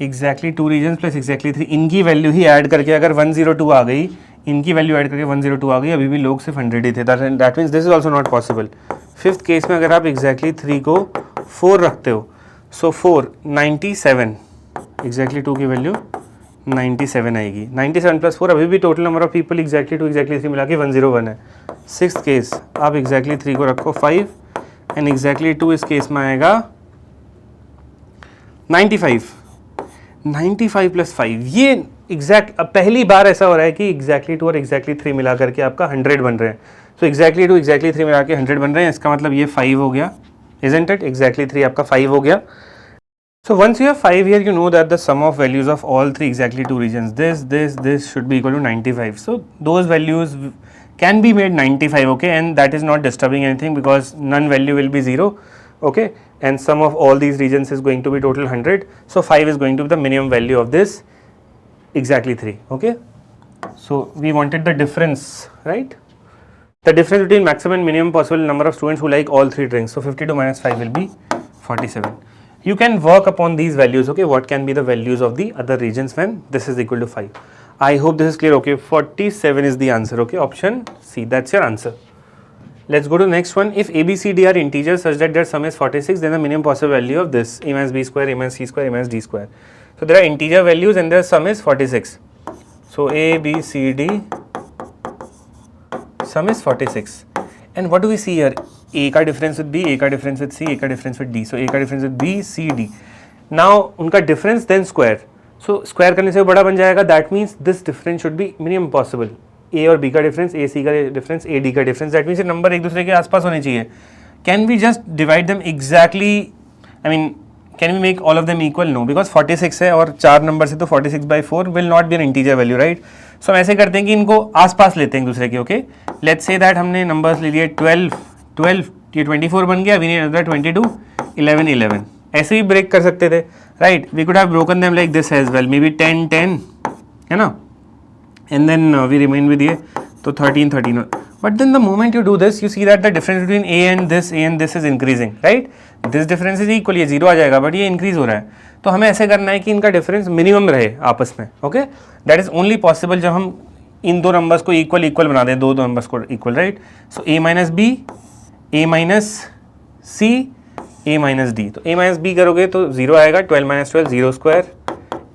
exactly 2 regions plus exactly 3, इनकी value ही add करके अगर 102 आ गई, इनकी value add करके 102 आ गई, अभी भी लोग सिर्फ 100 ही थे. That means this is also not possible. Fifth case में अगर आप exactly 3 को 4 रखते हो, so 4 97, exactly 2 की वैल्यू 97 आएगी. 97 प्लस 4, अभी भी total number of people exactly 2 exactly 3 मिला के 101 है. सिक्स्थ केस आप एग्जैक्टली 3 को रखो 5 एंड एग्जैक्टली 2 इस केस में आएगा 95. 95 प्लस 5, ये एग्जैक्ट अब पहली बार ऐसा हो रहा है कि एग्जैक्टली 2 और एग्जैक्टली 3 मिला करके आपका 100 बन रहे हैं. सो एग्जैक्टली 2 एग्जैक्टली 3 मिला के 100 बन रहे हैं. इसका मतलब ये 5 हो गया, इजंट इट? एग्जैक्टली 3 आपका 5 हो गया. So once you have 5 here, you know that the sum of values of all 3 exactly 2 regions, this should be equal to 95. So those values can be made 95, okay, and that is not disturbing anything because none value will be 0, okay, and sum of all these regions is going to be total 100. So 5 is going to be the minimum value of this exactly 3, okay. So we wanted the difference, right? The difference between maximum and minimum possible number of students who like all 3 drinks. So 52 minus 5 will be 47. You can work upon these values, okay, what can be the values of the other regions when this is equal to 5. I hope this is clear, okay. 47 is the answer, okay, option C, that's your answer. Let's go to the next one. If A, B, C, D are integers such that their sum is 46, then the minimum possible value of this, A minus B square, A minus C square, A minus D square. So there are integer values and their sum is 46. So A, B, C, D, sum is 46. And what do we see here? A का difference with B, A का difference with C, A का difference with D. So A का difference with B, C, D. Now उनका difference then square. So square करने से वो बड़ा बन जाएगा. That means this difference should be minimum possible. A और B का difference, A C का difference, A D का difference. That means ये number एक दूसरे के आसपास होने चाहिए. Can we just divide them exactly? I mean, can we make all of them equal? No, because 46 है और 4 नंबर से तो 46/4 will not be an integer value, right? So हम ऐसे करते हैं कि इनको आसपास लेते हैं एक दूसरे के, okay? Let's say that हमने numbers ले लिए 12, ये 24 बन गया. We need another 22, 11, 11. ऐसे ही ब्रेक कर सकते थे, right? We could have broken them like this as well, may be 10, 10, है ना, and then we remain with ये तो 13, 13. But then the moment you do this, you see that the difference between A and this is increasing, right? This difference is equal, ये 0 आ जाएगा, but ये increase हो रहा है. तो हमें ऐसे करना है कि इनका डिफरेंस मिनिमम रहे आपस में, okay. That is only possible जब हम इन दो नंबर्स को इक्वल बना दें, दो नंबर्स को equal, right? So A minus B, A minus C, A minus D. तो A माइनस बी करोगे तो 0 आएगा. 12 minus 12 0 square.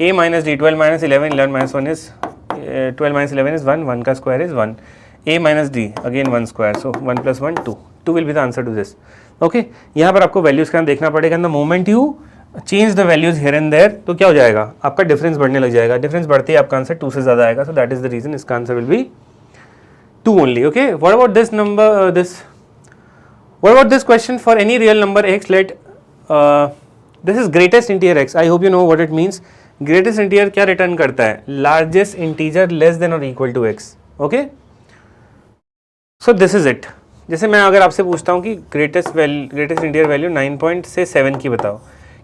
A minus D 12 minus 11, 11 minus 1 is 12 minus 11 is 1, 1 का square is 1. a minus d again 1 square, so 1 plus 1 2 will be the answer to this. Okay, यहाँ पर आपको values का देखना पड़ेगा. The moment you change the values here and there तो क्या हो जाएगा, आपका डिफरेंस बढ़ने लग जाएगा. डिफरेंस बढ़ते ही आपका आंसर 2 से ज़्यादा आएगा. So that is the reason इसका answer will be 2 only. Okay, what about this number, what about this question? For any real number x, let this is greatest integer x. I hope you know what it means. Greatest integer क्या return करता है, largest integer less than or equal to x. Okay, so this is it. जैसे मैं अगर आपसे पूछता हूँ कि greatest integer value 9.7 की बताओ,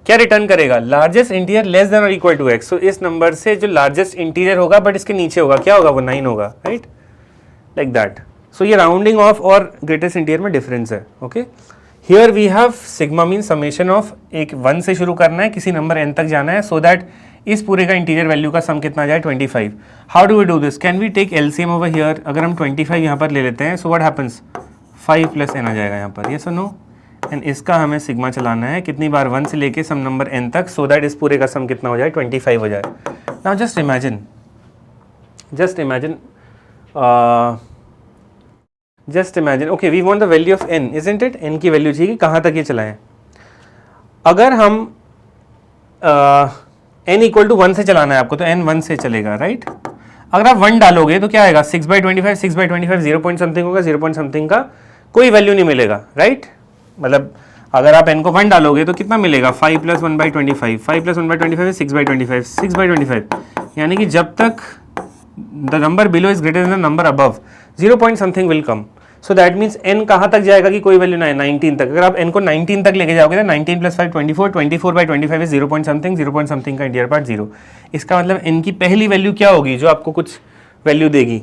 क्या रिटर्न करेगा, लार्जेस्ट इंटीजर लेस देन और इक्वल टू एक्स. सो इस नंबर से जो लार्जेस्ट इंटीजर होगा बट इसके नीचे होगा, क्या होगा, वो 9 होगा, राइट, लाइक दैट. सो ये राउंडिंग ऑफ और ग्रेटेस्ट इंटीजर में डिफरेंस है. Okay, here we have sigma mean summation of एक 1 से शुरू करना है, किसी नंबर n तक जाना है, सो दैट इस पूरे का इंटीजर वैल्यू का सम कितना आ जाए 25. How do we do this, can we take LCM over here. अगर हम 25 यहाँ पर ले लेते हैं, so what happens, 5 plus n आ जाएगा यहाँ पर, यस और नो. एंड इसका हमें सिग्मा चलाना है कितनी बार, 1 से लेके सम नंबर n तक, सो दैट इस पूरे का सम कितना हो जाए 25 हो जाए. Now just imagine okay, we want the value of n, isn't it. n की वैल्यू चाहिए, कहाँ तक ये चलाएं. अगर हम n इक्वल टू 1 से चलाना है आपको, तो n 1 से चलेगा, राइट. अगर आप 1 डालोगे तो क्या आएगा, 6/25, 6/25 0 पॉइंट समथिंग होगा, 0 पॉइंट समथिंग का कोई वैल्यू नहीं मिलेगा, राइट. मतलब अगर आप n को 1 डालोगे तो कितना मिलेगा, 5 प्लस 1/25, 5 प्लस 1/25 6/25, 6/25, यानी कि जब तक the number below is greater then the number above 0 point something will come. So that means n कहाँ तक जाएगा कि कोई वैल्यू ना है, 19 तक. अगर आप n को 19 तक लेके जाओगे तो 19 plus 5 24, 24/25 is 0 point something, 0 point something का इंटीजर पार्ट 0. इसका मतलब n की पहली वैल्यू क्या होगी जो आपको कुछ वैल्यू देगी,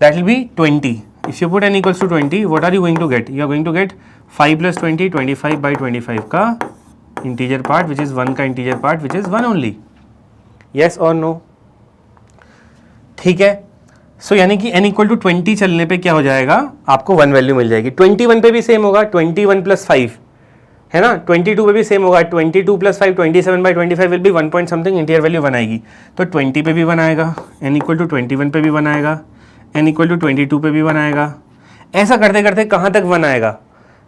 that will be 20. If you put n equals to 20, what are you going to get, you are going to get 5 plus 20, 25/25 का इंटीजर पार्ट विच इज़ 1 का integer part which is 1 only. Yes और no, ठीक है. सो यानी कि n equal to 20 चलने पे क्या हो जाएगा, आपको 1 वैल्यू मिल जाएगी. 21 पे भी सेम होगा, 21 प्लस 5 है ना, 22 पे भी सेम होगा, 22 plus 5 27/25 will be 1 point something, integer value 1 आएगी. तो 20 पे भी 1 आएगा, n इक्वल टू 21 पे भी 1 आएगा, n इक्वल टू 22 पे भी 1 आएगा. ऐसा करते करते कहाँ तक 1 आएगा,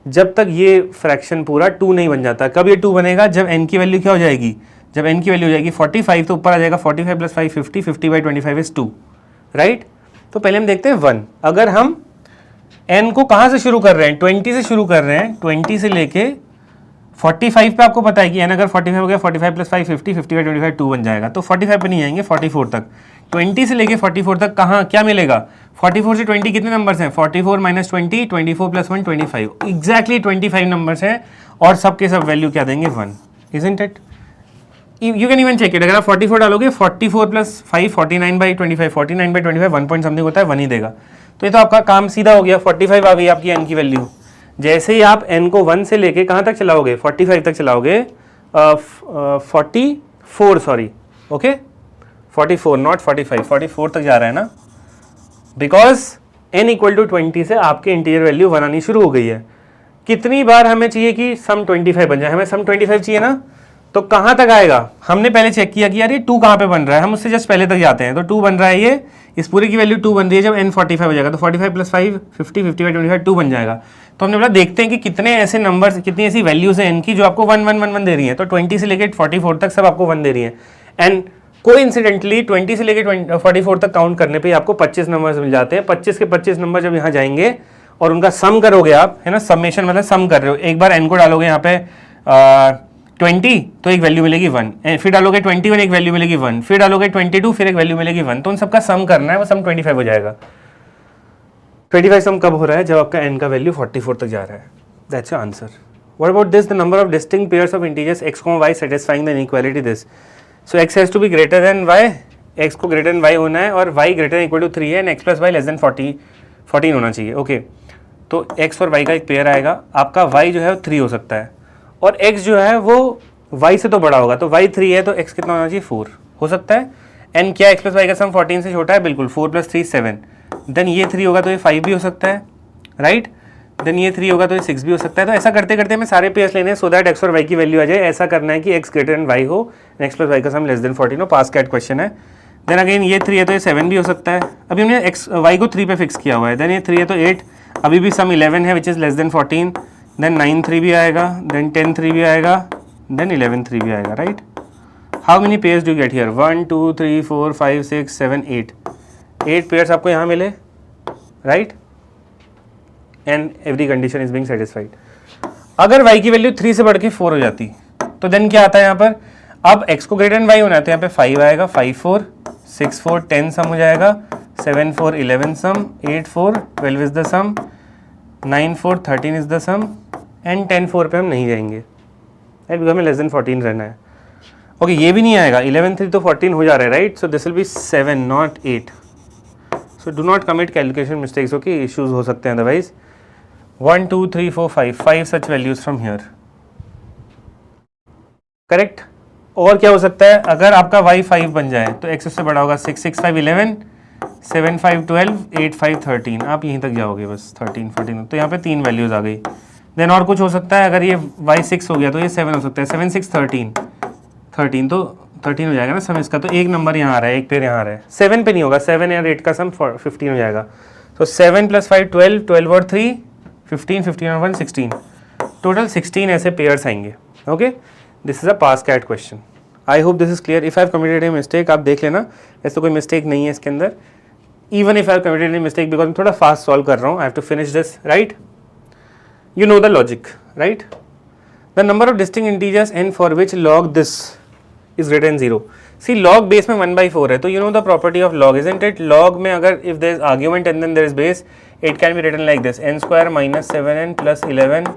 जब तक ये फ्रैक्शन पूरा 2 नहीं बन जाता. कब ये 2 बनेगा, जब n की वैल्यू क्या हो जाएगी, जब n की वैल्यू हो जाएगी 45, तो ऊपर आ जाएगा 45 प्लस 5 50, 50/25 इज 2, राइट. तो पहले हम देखते हैं 1. अगर हम n को कहाँ से शुरू कर रहे हैं, 20 से शुरू कर रहे हैं, 20 से लेके 45 पे आपको पता है कि n अगर 45 हो गया, 45 प्लस 5 50, 50/25 2 बन जाएगा. तो 45 पे नहीं आएंगे, 44 तक. 20 से लेके 44 तक कहाँ क्या मिलेगा, 44 से 20 कितने नंबर्स हैं, 44 माइनस 20, 24 प्लस 1 25, एग्जैक्टली 25 नंबर्स हैं और सबके सब वैल्यू क्या देंगे 1, isn't it. You can even check it. अगर आप 44 डालोगे, 44 प्लस 5 49/25, 49/25 1 पॉइंट समथिंग होता है, 1 ही देगा. तो ये तो आपका काम सीधा हो गया, 45 आ गई आपकी n की वैल्यू. जैसे ही आप n को 1 से लेके कहाँ तक चलाओगे, 45 तक चलाओगे, 44 सॉरी, ओके 44 नॉट 45, 44 तक जा रहा है ना, बिकॉज n इक्वल टू 20 से आपके इंटीजर वैल्यू 1 आनी शुरू हो गई है. कितनी बार हमें चाहिए कि सम 25 बन जाए, हमें सम 25 चाहिए ना, तो कहाँ तक आएगा, हमने पहले चेक किया कि यार ये 2 कहाँ पे बन रहा है, हम उससे जस्ट पहले तक जाते हैं. तो 2 बन रहा है, ये इस पूरे की वैल्यू 2 बन रही है. जब n 45 हो जाएगा तो 45 प्लस 5 50, 50/25 2 बन जाएगा. तो हमने बोला देखते हैं कि कितने ऐसे नंबर्स, कितनी ऐसी वैल्यूज हैं n की जो आपको 1 1 1 1 दे रही है. तो 20 से लेकर 44 तक सब आपको 1 दे रही है. एंड कोइंसिडेंटली 20 से लेकर 44 तक काउंट करने पे आपको 25 नंबर्स मिल जाते हैं. 25 के 25 नंबर जब यहाँ जाएंगे और उनका सम करोगे आप, है ना, समेशन मतलब सम कर रहे हो, एक बार n को डालोगे यहाँ पे 20 तो एक वैल्यू मिलेगी 1, फिर डालोगे 21 एक वैल्यू मिलेगी 1, फिर डालोगे 22 फिर एक वैल्यू मिलेगी 1. तो उन सबका सम करना है, वो सम 25 हो जाएगा. 25 सम कब हो रहा है, जब आपका n का वैल्यू 44 तक जा रहा है. That's your answer. What about this, the number of distinct pairs of integers x, y satisfying the inequality this. So x has to be greater than y, x को ग्रेटर देन y होना है और y greater than equal to 3 है and x plus y less than 14 होना चाहिए. Okay, तो x और y का एक पेयर आएगा. आपका y जो है वो 3 हो सकता है और x जो है वो y से तो बड़ा होगा. तो y 3 है तो x कितना होना चाहिए, 4 हो सकता है. n क्या x प्लस y का सम 14 से छोटा है, बिल्कुल. 4 प्लस 3 7. देन ये 3 होगा तो ये 5 भी हो सकता है, राइट. देन ये 3 होगा तो ये 6 भी हो सकता है. तो ऐसा करते करते हमें सारे पेयर्स लेने हैं सो दैट x और y की वैल्यू आ जाए. ऐसा करना है कि x ग्रेटर देन y हो, x प्लस y का सम लेस देन 14 हो. पास कैट क्वेश्चन है. देन अगेन ये 3 है तो ये 7 भी हो सकता है। अभी हमने एक्स वाई को 3 पे फिक्स किया हुआ है, देन ये 3 है तो 8, अभी भी सम 11 है which is less than 14, then 9 3 भी आएगा, देन 10 3 भी आएगा, देन 11 3 भी आएगा, right. How many pairs do get here? 1 2 3 4 5 6 7 8 pairs आपको यहाँ मिले, right, and every condition is being satisfied. अगर y की वैल्यू 3 से बढ़ के 4 हो जाती तो देन क्या आता है यहाँ पर? अब x को ग्रेटर देन y होना है तो यहाँ पे 5 आएगा, 5 4 6 4 10 सम हो जाएगा, 7 4 11 sum, 8 4 12 is the sum, 9 4 13 is the sum, and 10 4 पे हम नहीं जाएंगे, राइट, बिकॉज हमें लेस देन 14 रहना है। ओके, ये भी नहीं आएगा, 11 3 तो 14 हो जा रहा है, right, so this will B 7 not 8। So do not commit calculation mistakes, okay, issues हो सकते हैं otherwise. 1 2 3 4 5 such values from here, correct. और क्या हो सकता है? अगर आपका y 5 बन जाए तो x उससे बड़ा होगा, 6 6 5 11, 7 5 12, 8 5 13, आप यहीं तक जाओगे बस 13 14, तो यहाँ पे 3 वैल्यूज आ गई। देन और कुछ हो सकता है, अगर ये y 6 हो गया तो ये 7 हो सकता है, 7 6 13 13 तो 13 हो जाएगा ना सम इसका, तो एक नंबर यहाँ आ रहा है, एक पेयर यहाँ आ रहा है, 7 पे नहीं होगा, 7 या 8 का सम 15 हो जाएगा। तो 7 + 5 12, 12 और 3 15, 15 और 1 16, टोटल 16 ऐसे पेयर्स आएंगे। Okay, this is a past CAT question. I hope this is clear. If I have committed a mistake, आप देख लेना, ऐसा कोई मिस्टेक नहीं है इसके अंदर। Even if I have committed a mistake, because मैं थोड़ा फास्ट सॉल्व कर रहा हूँ, I have to finish this, right. You know the logic, right? The number of distinct integers n for which log this is greater than 0. See, log base में 1/4 है, तो you know the property of log, isn't it? Log में अगर if there is argument and then there is base, it can be written like this: n square minus 7n plus 11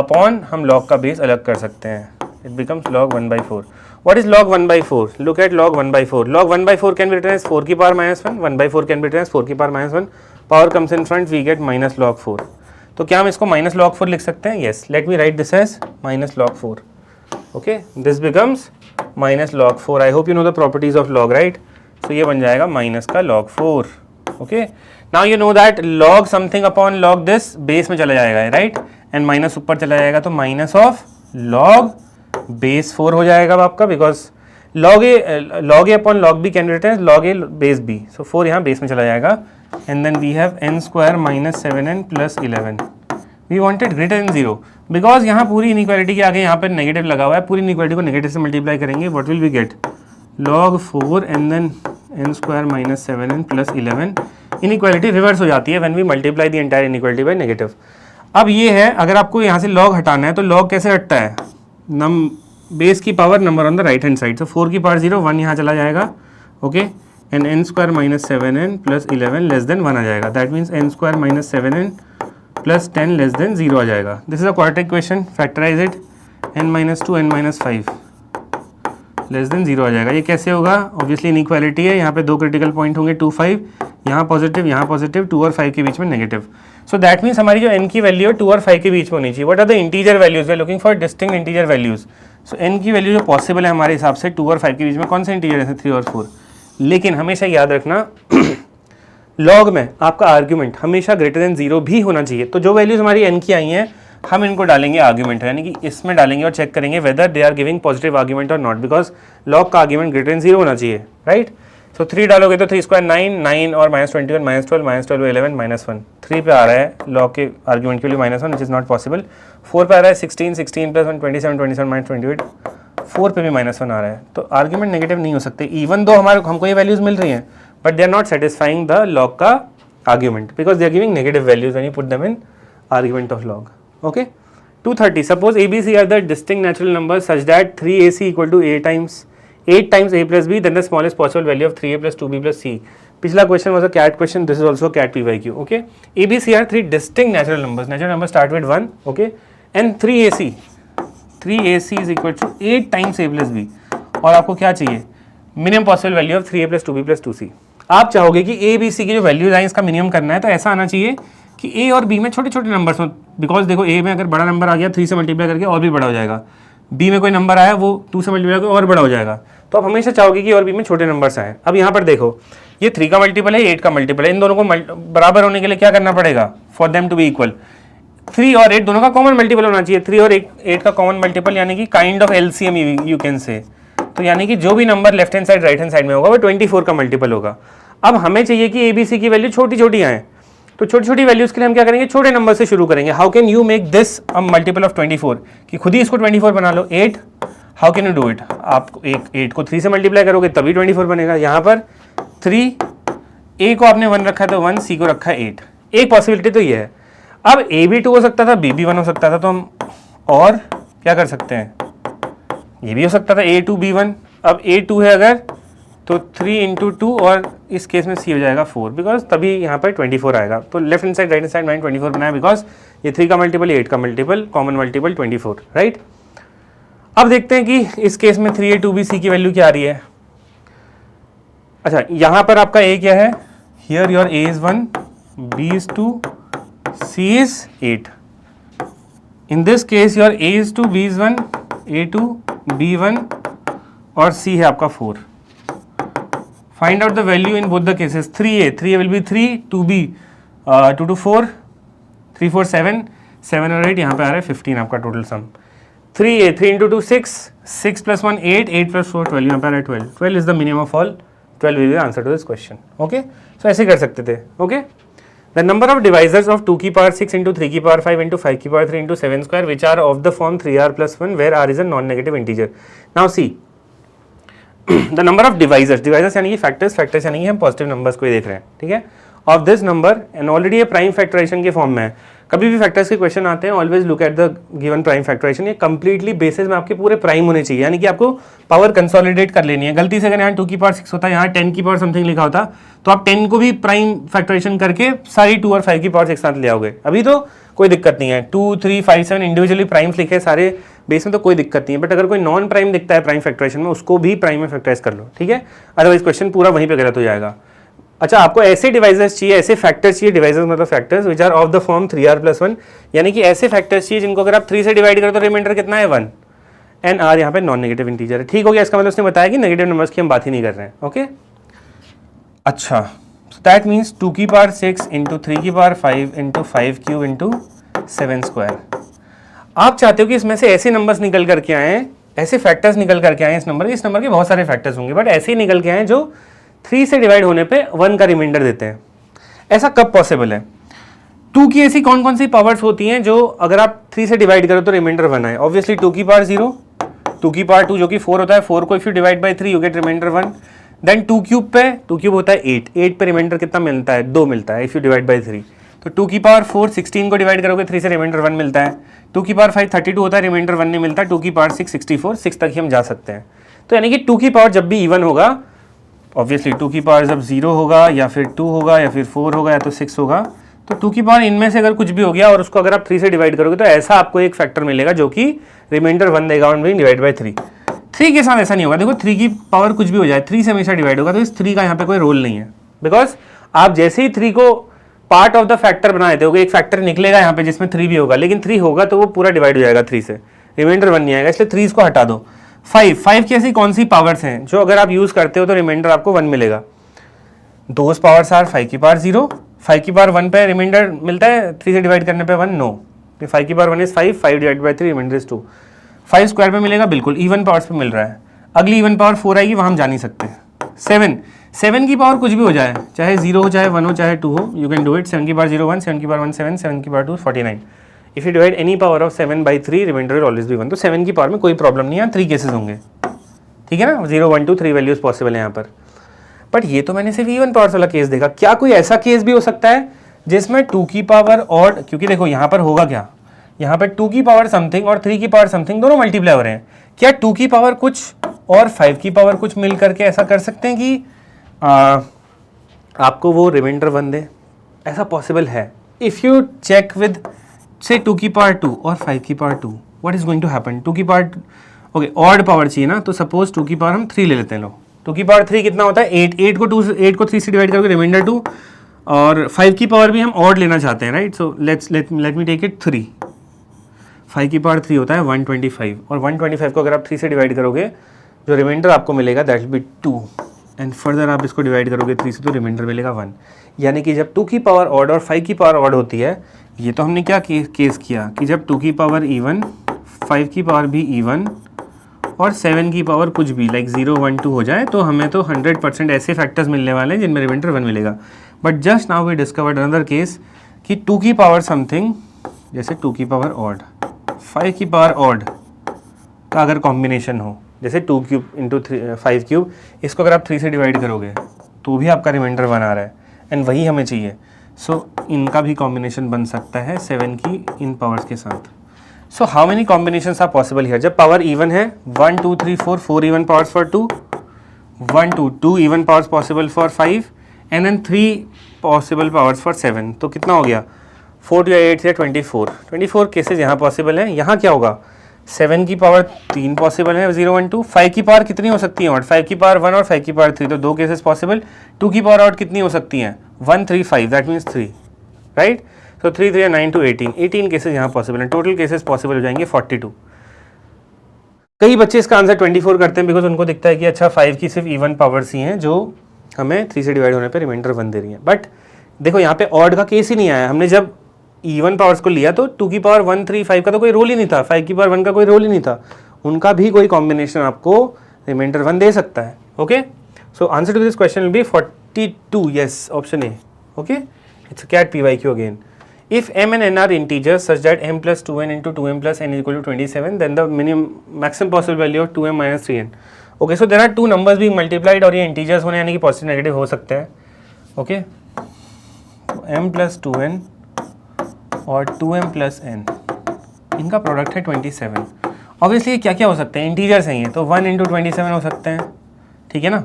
upon, हम log का base अलग कर सकते हैं, it becomes log 1/4. What is log 1/4? Look at log 1/4. Log 1/4 can be written as 4 की power minus 1. 1/4 can be written as 4 की power minus 1. Power comes in front, we get minus log 4. तो क्या हम इसको माइनस लॉग 4 लिख सकते हैं? Yes, let me write this as minus log 4. Okay, this becomes minus log 4. I hope you know the properties of log, right. So ये बन जाएगा माइनस का लॉग 4. ओके, now you know that log something upon log this base में चला जाएगा, right, and minus ऊपर चला जाएगा, तो माइनस ऑफ लॉग बेस 4 हो जाएगा आपका, because log a upon log b can be written as log a base b. So 4 यहाँ बेस में चला जाएगा, and then we have n square minus 7n plus 11. We wanted greater than 0 because यहाँ पूरी inequality के आगे यहाँ पर नेगेटिव लगा हुआ है, पूरी इनइक्वालिटी को नेगेटिव से मल्टीप्लाई करेंगे, what will we get? log 4 and then n square minus 7n plus 11. Inequality reverse हो जाती है when we multiply the entire inequality by negative. अब ये है, अगर आपको यहाँ से log हटाना है तो log कैसे हटता है? बेस की power number on the right hand side, so 4 की पावर 0, 1 यहाँ चला जाएगा, okay, and n square minus 7n plus 11 less than 1 आ जाएगा, that means n square minus 7n plus 10 less than 0 आ जाएगा. This is a quadratic equation, factorize it, n minus 2 n minus 5 less than 0 आ जाएगा. ये कैसे होगा? Obviously inequality है, यहाँ पे दो क्रिटिकल पॉइंट होंगे, 2 5, यहाँ पॉजिटिव 2 और 5 के बीच में नेगेटिव. सो दैट मीन्स हमारी जो n की वैल्यू है 2 और 5 के बीच में होनी चाहिए. What are the integer values? We are looking for distinct integer values. So n की वैल्यू जो पॉसिबल है हमारे हिसाब से 2 और 5 के बीच में कौन से इंटीजर है? 3 और 4. लेकिन हमेशा याद रखना लॉग में आपका आर्ग्यूमेंट हमेशा ग्रेटर देन 0 भी होना चाहिए. तो जो वैल्यूज हमारी n की आई हैं हम इनको डालेंगे आर्ग्यूमेंट, यानी कि इसमें डालेंगे और चेक करेंगे whether they are giving positive argument और नॉट, बिकॉज लॉग का आर्ग्यूमेंट ग्रेटर देन 0 होना चाहिए, राइट. सो 3 डालोगे तो 3 स्क्वायर 9, 9 और माइनस 21, माइनस 12, 11, माइनस 1. 3 पे आ रहा है लॉग के आर्ग्यूमेंट के लिए minus 1, which is not possible. 4 पे आ रहा है 16, 16 प्लस 1 27, 27 माइनस 28. 4 पे भी माइनस 1 आ रहा है, तो आर्ग्यूमेंट नेगेटिव नहीं हो सकते, इवन दो हमको ये वैल्यूज मिल रही हैं, but they are not satisfying the log का argument, because they are giving negative values when you put them in argument of log. Okay, 230. Suppose ABC are the distinct natural numbers such that 3AC equal to 8 times A plus B, then the smallest possible value of 3A plus 2B plus C. पिछला question was a CAT question. This is also CAT PYQ. Okay. ABC are three distinct natural numbers. Natural numbers start with 1. Okay. And 3AC is equal to 8 times A plus B. और आपको क्या चाहिए? Minimum possible value of 3A plus 2B plus 2C. आप चाहोगे कि A, B, C की जो values आए इसका मिनिमम करना है, तो ऐसा आना चाहिए कि A और B में छोटे छोटे नंबर्स हों, बिकॉज देखो A में अगर बड़ा नंबर आ गया 3 से मल्टीप्लाई करके और भी बड़ा हो जाएगा, B में कोई नंबर आया वो 2 से मल्टीप्लाई करके और बड़ा हो जाएगा. तो आप हमेशा चाहोगे कि A और B में छोटे नंबर्स आए. अब यहाँ पर देखो ये 3 का मल्टीपल है, 8 का मल्टीपल है, इन दोनों को बराबर होने के लिए क्या करना पड़ेगा? For them to be equal, 3 और 8 दोनों का कॉमन मल्टीपल होना चाहिए. 3 और 8 का कॉमन मल्टीपल यानी कि kind of LCM you can say. तो यानी कि जो भी number left hand side right hand side में होगा वो 24 का मल्टीपल होगा। अब हमें चाहिए कि ABC की वैल्यू छोटी छोटी आए, तो छोटी छोटी वैल्यूज के लिए हम क्या करेंगे, छोटे नंबर से शुरू करेंगे। How can you make this a multiple of 24, कि खुद ही इसको 24 बना लो। 8, how can you do it, आप 8 को 3 से मल्टीप्लाई करोगे तभी 24 बनेगा। यहाँ पर 3, A को आपने 1 रखा है तो 1, C को रखा है 8, एक पॉसिबिलिटी तो ये है। अब A भी 2 हो सकता था, B भी 1 हो सकता था, तो हम और क्या कर सकते हैं, ये भी हो सकता था A2 B1। अब A2 है अगर, तो 3 इंटू 2 और इस केस में C हो जाएगा 4, बिकॉज तभी यहाँ पर 24 आएगा। तो left hand side right hand side मैंने 24 बनाया, बिकॉज ये 3 का मल्टीपल, 8 का मल्टीपल, कॉमन मल्टीपल 24, राइट। अब देखते हैं कि इस केस में 3A 2B C की वैल्यू क्या आ रही है। अच्छा, यहाँ पर आपका A क्या है, here your A is 1, B is 2, C is 8। In this case your A is 2, B is 1, A 2, B 1 और C है आपका 4। Find out the value in both the cases. 3A will be 3, 2B 2 to 4, 3 4 7, 7 और 8 यहाँ पे आ रहा है 15 आपका total sum. 3A 3 into 2 6, 6 plus 1 8, 8 plus 4 12, यहाँ पे आ रहा है 12। 12 is the minimum of all, 12 will be the answer to this question. Okay, so ऐसे कर सकते थे। Okay, the number of divisors of 2 की power 6 into 3 की power 5 into 5 की power 3 into 7 square which are of the form 3r plus 1 where r is a non-negative integer. Now see the number of divisors, divisors यानी कि factors, factors यानी कि हम positive numbers को ही देख रहे हैं, ठीक है। Of this number and already ये प्राइम फैक्टराइजेशन के फॉर्म में है। कभी भी फैक्टर्स के क्वेश्चन आते हैं, always look at the given prime factorization. ये कंप्लीटली बेसिस में आपके पूरे प्राइम होने चाहिए, यानी कि आपको पावर कंसोलिडेट कर लेनी है। गलती से अगर यहाँ 2 की पावर 6 होता है, यहाँ 10 की पावर समथिंग लिखा होता, तो आप 10 को भी प्राइम फैक्टराइजेशन करके सारी 2 और 5 की पावर 6 साथ ले आओगे। अभी तो कोई दिक्कत नहीं है, 2 3 5 7 इंडिविजुअली प्राइम्स लिखे सारे बेस में, तो कोई दिक्कत नहीं है। बट अगर कोई नॉन प्राइम दिखता है प्राइम फैक्टराइजेशन में, उसको भी प्राइम में फैक्टराइज कर लो, ठीक है। अदरवाइज क्वेश्चन पूरा वहीं पे गलत हो जाएगा। अच्छा, आपको ऐसे डिवाइजर्स चाहिए, ऐसे फैक्टर्स चाहिए, डिवाइजर्स मतलब factors which are of the form 3r plus 1, यानी कि ऐसे फैक्टर्स चाहिए जिनको अगर आप 3 से डिवाइड करो तो रिमाइंडर कितना है 1, एंड r यहाँ पे नॉन नेगेटिव इंटीजर है। ठीक हो गया, इसका मतलब उसने बताया कि नेगेटिव नंबर्स की हम बात ही नहीं कर रहे हैं। ओके, अच्छा, सो दैट मीन्स 2 की पावर 6 इंटू 3 की power 5 into 5 cube into 7 square. आप चाहते हो कि इसमें से ऐसे नंबर्स निकल करके आए, ऐसे फैक्टर्स निकल करके आए इस नंबर के बहुत सारे फैक्टर्स होंगे, बट ऐसे ही निकल के आए जो 3 से डिवाइड होने पे 1 का रिमाइंडर देते हैं। ऐसा कब पॉसिबल है? 2 की ऐसी कौन कौन सी पावर्स होती हैं जो अगर आप 3 से डिवाइड करो तो रिमाइंडर 1 आए? ऑब्वियसली 2 की पावर 0, 2 की पावर 2 जो कि 4 होता है, 4 को if you divide by 3 you get remainder 1। Then 2 cube पे, 2 क्यूब होता है 8, 8 पे रिमाइंडर कितना मिलता है? 2 मिलता है इफ यू डिवाइड बाई 3। तो 2 की पावर 4 16 को डिवाइड करोगे 3 से रिमाइंडर 1 मिलता है। 2 की पावर 5 32 होता है, रिमाइंडर 1 नहीं मिलता। 2 की पावर 6 64, 6 तक ही हम जा सकते हैं। तो यानी कि 2 की पावर जब भी इवन होगा, ऑब्वियसली 2 की पावर जब 0 होगा या फिर 2 होगा या फिर 4 होगा या तो 6 होगा, तो 2 की पावर इनमें से अगर कुछ भी हो गया और उसको अगर आप 3 से डिवाइड करोगे तो ऐसा आपको एक फैक्टर मिलेगा जो कि रिमाइंडर 1 देगा ऑन बीइंग डिवाइड बाई 3। 3 के साथ ऐसा नहीं होगा। देखो 3 की पावर कुछ भी हो जाए, 3 से हमेशा डिवाइड होगा, तो इस 3 का यहाँ पे कोई रोल नहीं है, बिकॉज आप जैसे ही 3 को पार्ट ऑफ द फैक्टर बना देते होगे, एक फैक्टर निकलेगा यहाँ पे जिसमें 3 भी होगा, लेकिन 3 होगा तो वो पूरा डिवाइड हो जाएगा 3 से, रिमाइंडर 1 नहीं आएगा, इसलिए 3 को हटा दो। 5 की ऐसी कौन सी पावर्स हैं जो अगर आप यूज करते हो तो रिमाइंडर आपको 1 मिलेगा? दोज पावर्स आर 5 की पावर 0, 5 की पावर 1 पे रिमाइंडर मिलता है 3 से डिवाइड करने पे 1, नो। 5 की power 1 is 5, 5 divide by 3 remainder is 2। 5 square पे मिलेगा, बिल्कुल इवन पावर्स पे मिल रहा है। अगली इवन पावर 4 आएगी, वहाँ हम जा नहीं सकते। 7 की पावर कुछ भी हो जाए, चाहे 0 हो, चाहे 1 हो, चाहे 2 हो, यू कैन डू इट। 7 की पावर 0 1, 7 की पावर 1 7, 7 की power 2 49। If you divide any power of 7 by 3 remainder will always be 1। तो 7 की पावर में कोई प्रॉब्लम नहीं है, 3 केसेस होंगे, ठीक है ना। 0 1 2 3 वैल्यूज पॉसिबल है यहाँ पर। बट ये तो मैंने सिर्फ इवन पावर्स वाला केस देखा, क्या कोई ऐसा केस भी हो सकता है जिसमें 2 की पावर ऑड, क्योंकि देखो यहाँ पर होगा क्या, यहाँ पर 2 की पावर समथिंग और 3 की पावर समथिंग दोनों मल्टीप्लाई हो रहे हैं। क्या 2 की पावर कुछ और 5 की पावर कुछ मिल करके ऐसा कर सकते हैं कि आपको वो रिमाइंडर 1 दे? ऐसा पॉसिबल है। इफ यू चेक विद से 2 की पावर 2 और 5 की power 2, what is going to happen? 2 की पावर, ओके, ऑड पावर चाहिए ना, तो सपोज 2 की पावर हम 3 ले लेते हैं। लो 2 की पावर 3 कितना होता है? 8 को 3 से डिवाइड करोगे रिमाइंडर 2, और 5 की पावर भी हम ऑड लेना चाहते हैं, right. So let me take it 3। 5 की पावर 3 होता है 125, और 125 को अगर आप 3 से डिवाइड करोगे जो रिमाइंडर आपको मिलेगा that will be 2, and further आप इसको डिवाइड करोगे 3 से तो रिमाइंडर मिलेगा 1। यानी कि जब 2 की पावर ऑड और 5 की पावर ऑड होती है, ये तो हमने क्या केस किया कि जब 2 की पावर इवन, 5 की पावर भी इवन और 7 की पावर कुछ भी लाइक 0 1 2 हो जाए तो हमें तो 100% ऐसे फैक्टर्स मिलने वाले हैं जिनमें रिमाइंडर 1 मिलेगा. But just now we discovered another case कि 2 की पावर समथिंग, जैसे 2 की पावर ऑड, 5 की पावर ऑड का अगर कॉम्बिनेशन हो, जैसे 2 क्यूब इंटू 5 क्यूब, इसको अगर आप 3 से डिवाइड करोगे तो भी आपका रिमाइंडर 1 आ रहा है एंड वही हमें चाहिए. सो इनका भी कॉम्बिनेशन बन सकता है 7 की इन पावर्स के साथ. So how many combinations are possible here? जब पावर इवन है 1 2 3 4 4 even powers for 2, 1 2 2 even powers possible for 5 and then 3 possible powers for 7. तो कितना हो गया? 4 2 8 या 24 केसेज यहाँ पॉसिबल हैं. यहाँ क्या होगा? 7 की पावर 3 पॉसिबल है 0 1 2. 5 की पावर कितनी हो सकती है? और 5 की पावर 1 और 5 की पावर 3, तो 2 केसेस पॉसिबल. 2 की पावर आउट कितनी हो सकती हैं? 1 3 5, that means 3, right. So 3 3 9 to 18 cases यहाँ पॉसिबल हैं. टोटल केसेस पॉसिबल हो जाएंगे 42. कई बच्चे इसका आंसर 24 करते हैं बिकॉज उनको दिखता है कि अच्छा 5 की सिर्फ इवन पावर्स ही हैं जो हमें 3 से डिवाइड होने पर रिमाइंडर 1 दे रही है. बट देखो यहाँ पे ऑड का केस ही नहीं आया. हमने जब इवन पावर्स को लिया तो 2 की पावर 1 3 5 का तो कोई रोल ही नहीं था, 5 की पावर 1 का कोई रोल ही नहीं था. उनका भी कोई कॉम्बिनेशन आपको रिमाइंडर 1 दे सकता है. Okay, so answer to this question will be 42. Yes, option A. Okay, it's a CAT PYQ again. If m and n are integers such that m plus 2n into 2m plus n is equal to 27, then the maximum possible value of 2m minus 3n. Okay, so there are two numbers being multiplied और ये integers होने यानी कि positive negative हो सकते हैं. Okay, m plus 2n और 2m plus n इनका प्रोडक्ट है 27. ऑब्वियसली क्या क्या हो सकते हैं? इंटीजर्स हैं ये, तो 1 इंटू 27 हो सकते हैं, ठीक है ना.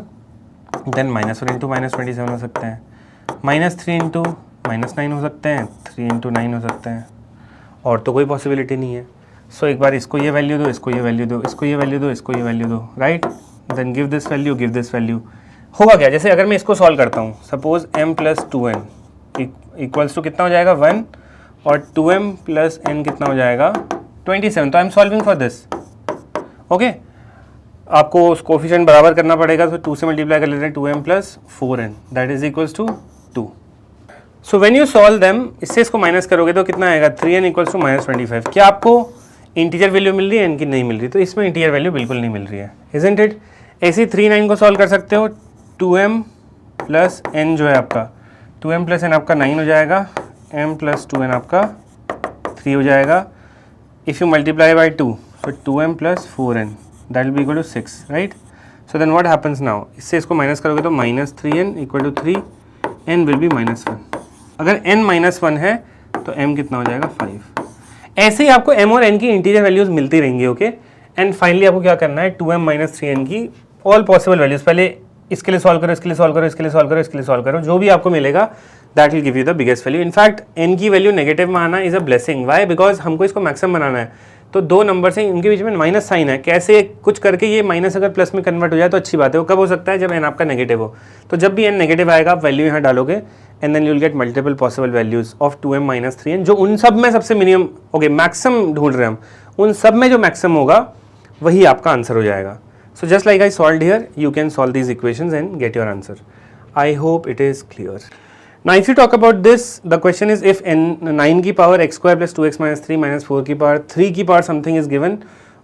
देन -1 इंटू -27 हो सकते हैं, -3 इंटू -9 हो सकते हैं, 3 इंटू 9 हो सकते हैं, और तो कोई पॉसिबिलिटी नहीं है. सो एक बार इसको ये वैल्यू दो, इसको ये वैल्यू दो, इसको ये वैल्यू दो, इसको ये वैल्यू दो, right. Then give this value, give this value. होगा क्या? जैसे अगर मैं इसको सॉल्व करता हूँ, suppose m plus 2n equals to कितना हो जाएगा? 1, और 2m प्लस n कितना हो जाएगा? 27. तो I am solving for this. Okay, आपको उस कोफिशिएंट बराबर करना पड़ेगा, तो 2 से मल्टीप्लाई कर लेते हैं, 2m plus 4n that is equals to 2. So when you solve them, इससे इसको माइनस करोगे तो कितना आएगा? 3n equals to -25. क्या आपको इंटीजर वैल्यू मिल रही है इनकी? नहीं मिल रही. तो इसमें इंटीजर वैल्यू बिल्कुल नहीं मिल रही है, इजंट इट. ऐसे 3 9 को सॉल्व कर सकते हो. 2m प्लस n जो है आपका, 2m प्लस n आपका 9 हो जाएगा, m प्लस 2n आपका 3 हो जाएगा. If you multiply by 2, so 2m plus 4n that will be equal to 6, right. So then what happens now? इससे इसको माइनस करोगे तो -3n equal to 3, n will be -1. अगर n -1 है तो m कितना हो जाएगा? 5. ऐसे ही आपको m और n की इंटीजर वैल्यूज मिलती रहेंगी. ओके, एंड फाइनली आपको क्या करना है? 2m - 3n की ऑल पॉसिबल वैल्यूज, पहले इसके लिए सॉल्व करो, इसके लिए सॉल्व करो, इसके लिए सॉल्व करो, इसके लिए सॉल्व करो, जो भी आपको मिलेगा that will give you the biggest value. In fact n की वैल्यू नेगेटिव में आना is a blessing. Why? Because हमको इसको मैक्सिमम बनाना है. तो दो नंबर हैं, इनके बीच में माइनस साइन है. कैसे कुछ करके ये माइनस अगर प्लस में कन्वर्ट हो जाए तो अच्छी बात है. वो कब हो सकता है? जब n आपका नेगेटिव हो. तो जब भी n नेगेटिव आएगा आप वैल्यू यहाँ डालोगे and then you will get multiple possible values of 2m - 3n, जो उन सब में सबसे मिनिमम, ओके मैक्सिमम ढूंढ रहे हैं हम, उन सब में जो मैक्सिमम होगा वही आपका आंसर हो जाएगा. So just like I solved here, you can solve these equations and get your answer. I hope it is clear. Now if you talk about this, the question is if n 9 की power x square plus 2x minus 3 minus 4 की power 3 की power something is given,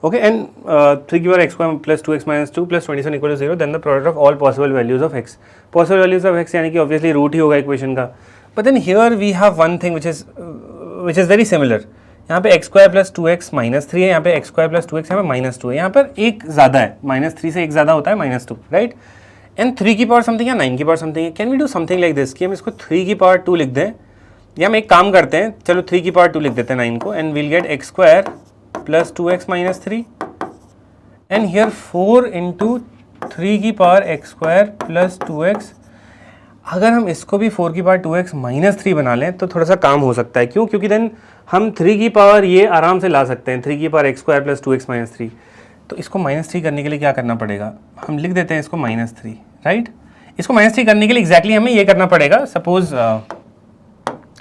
okay, and 3 की power x square plus 2x minus 2 plus 27 equal to 0, then the product of all possible values of x. Possible values of x यानी कि obviously root ही होगा equation का. But then here we have one thing which is very similar. यहाँ पे x square plus 2x -3 है, यहाँ पे x square plus 2x यहाँ पे -2 है, यहाँ पर एक ज़्यादा है, -3 से एक ज़्यादा होता है -2, राइट. एंड 3 की पावर समथिंग या 9 की पावर समथिंग है. Can we do something like this कि हम इसको 3 की पावर 2 लिख दें, या हम एक काम करते हैं, चलो 3 की पावर 2 लिख देते हैं 9 को, and will get x square plus 2x -3 and here 4 into 3 की power x square plus 2x. अगर हम इसको भी 4 की पावर 2x -3 बना लें तो थोड़ा सा काम हो सकता है. क्यों? क्योंकि देन हम 3 की पावर ये आराम से ला सकते हैं, 3 की power x square plus 2x -3. तो इसको -3 करने के लिए क्या करना पड़ेगा? हम लिख देते हैं इसको -3, राइट. इसको -3 करने के लिए एग्जैक्टली हमें ये करना पड़ेगा. Suppose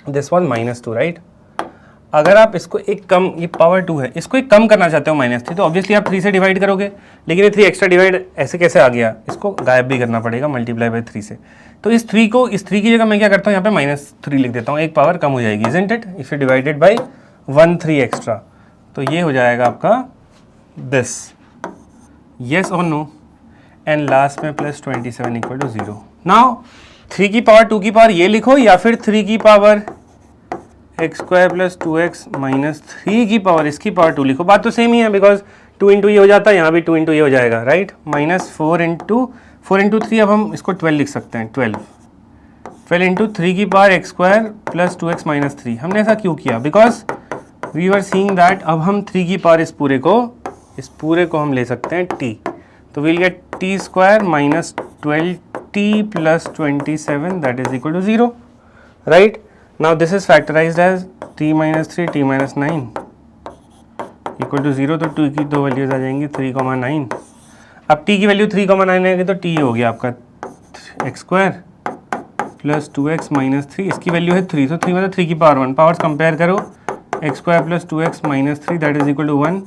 this was -2, right. अगर आप इसको एक कम, ये पावर 2 है, इसको एक कम करना चाहते हो -3, तो ऑब्वियसली आप 3 से डिवाइड करोगे, लेकिन ये 3 एक्स्ट्रा डिवाइड ऐसे कैसे आ गया? इसको गायब भी करना पड़ेगा मल्टीप्लाई बाई 3 से. तो इस 3 की जगह मैं क्या करता हूँ, यहाँ पे -3 लिख देता हूँ, एक पावर कम हो जाएगी, isn't it, if you divided by 1 3 extra. तो ये हो जाएगा आपका दिस, येस और नो, एंड लास्ट में प्लस 27 इक्वल टू 0। नाउ 3 की पावर 2 की पावर ये लिखो, या फिर 3 की power x square plus 2x minus 3 की पावर इसकी पावर 2 लिखो, बात तो सेम ही है, बिकॉज 2 इंटू ये हो जाता है, यहाँ भी 2 इंटू ये हो जाएगा, राइट। माइनस 4 इंटू 3, अब हम इसको 12 लिख सकते हैं, 12 इंटू 3 की power x square plus 2x minus 3। हमने ऐसा क्यों किया? Because we are seeing that अब हम 3 की पावर इस पूरे को हम ले सकते हैं t, तो we'll get t square minus 12t plus 27 that is equal to 0, right. Now this is factorized as t minus 3 t minus 9 equal to 0, तो 2 की दो वैल्यूज आ जाएंगी 3,9। अब t की वैल्यू 3,9 आएगी तो t हो गया आपका x square plus 2x minus 3, इसकी वैल्यू है 3, तो 3 मतलब 3 की पावर 1, पावर्स कंपेयर करो, x square plus 2x minus 3 that is equal to 1,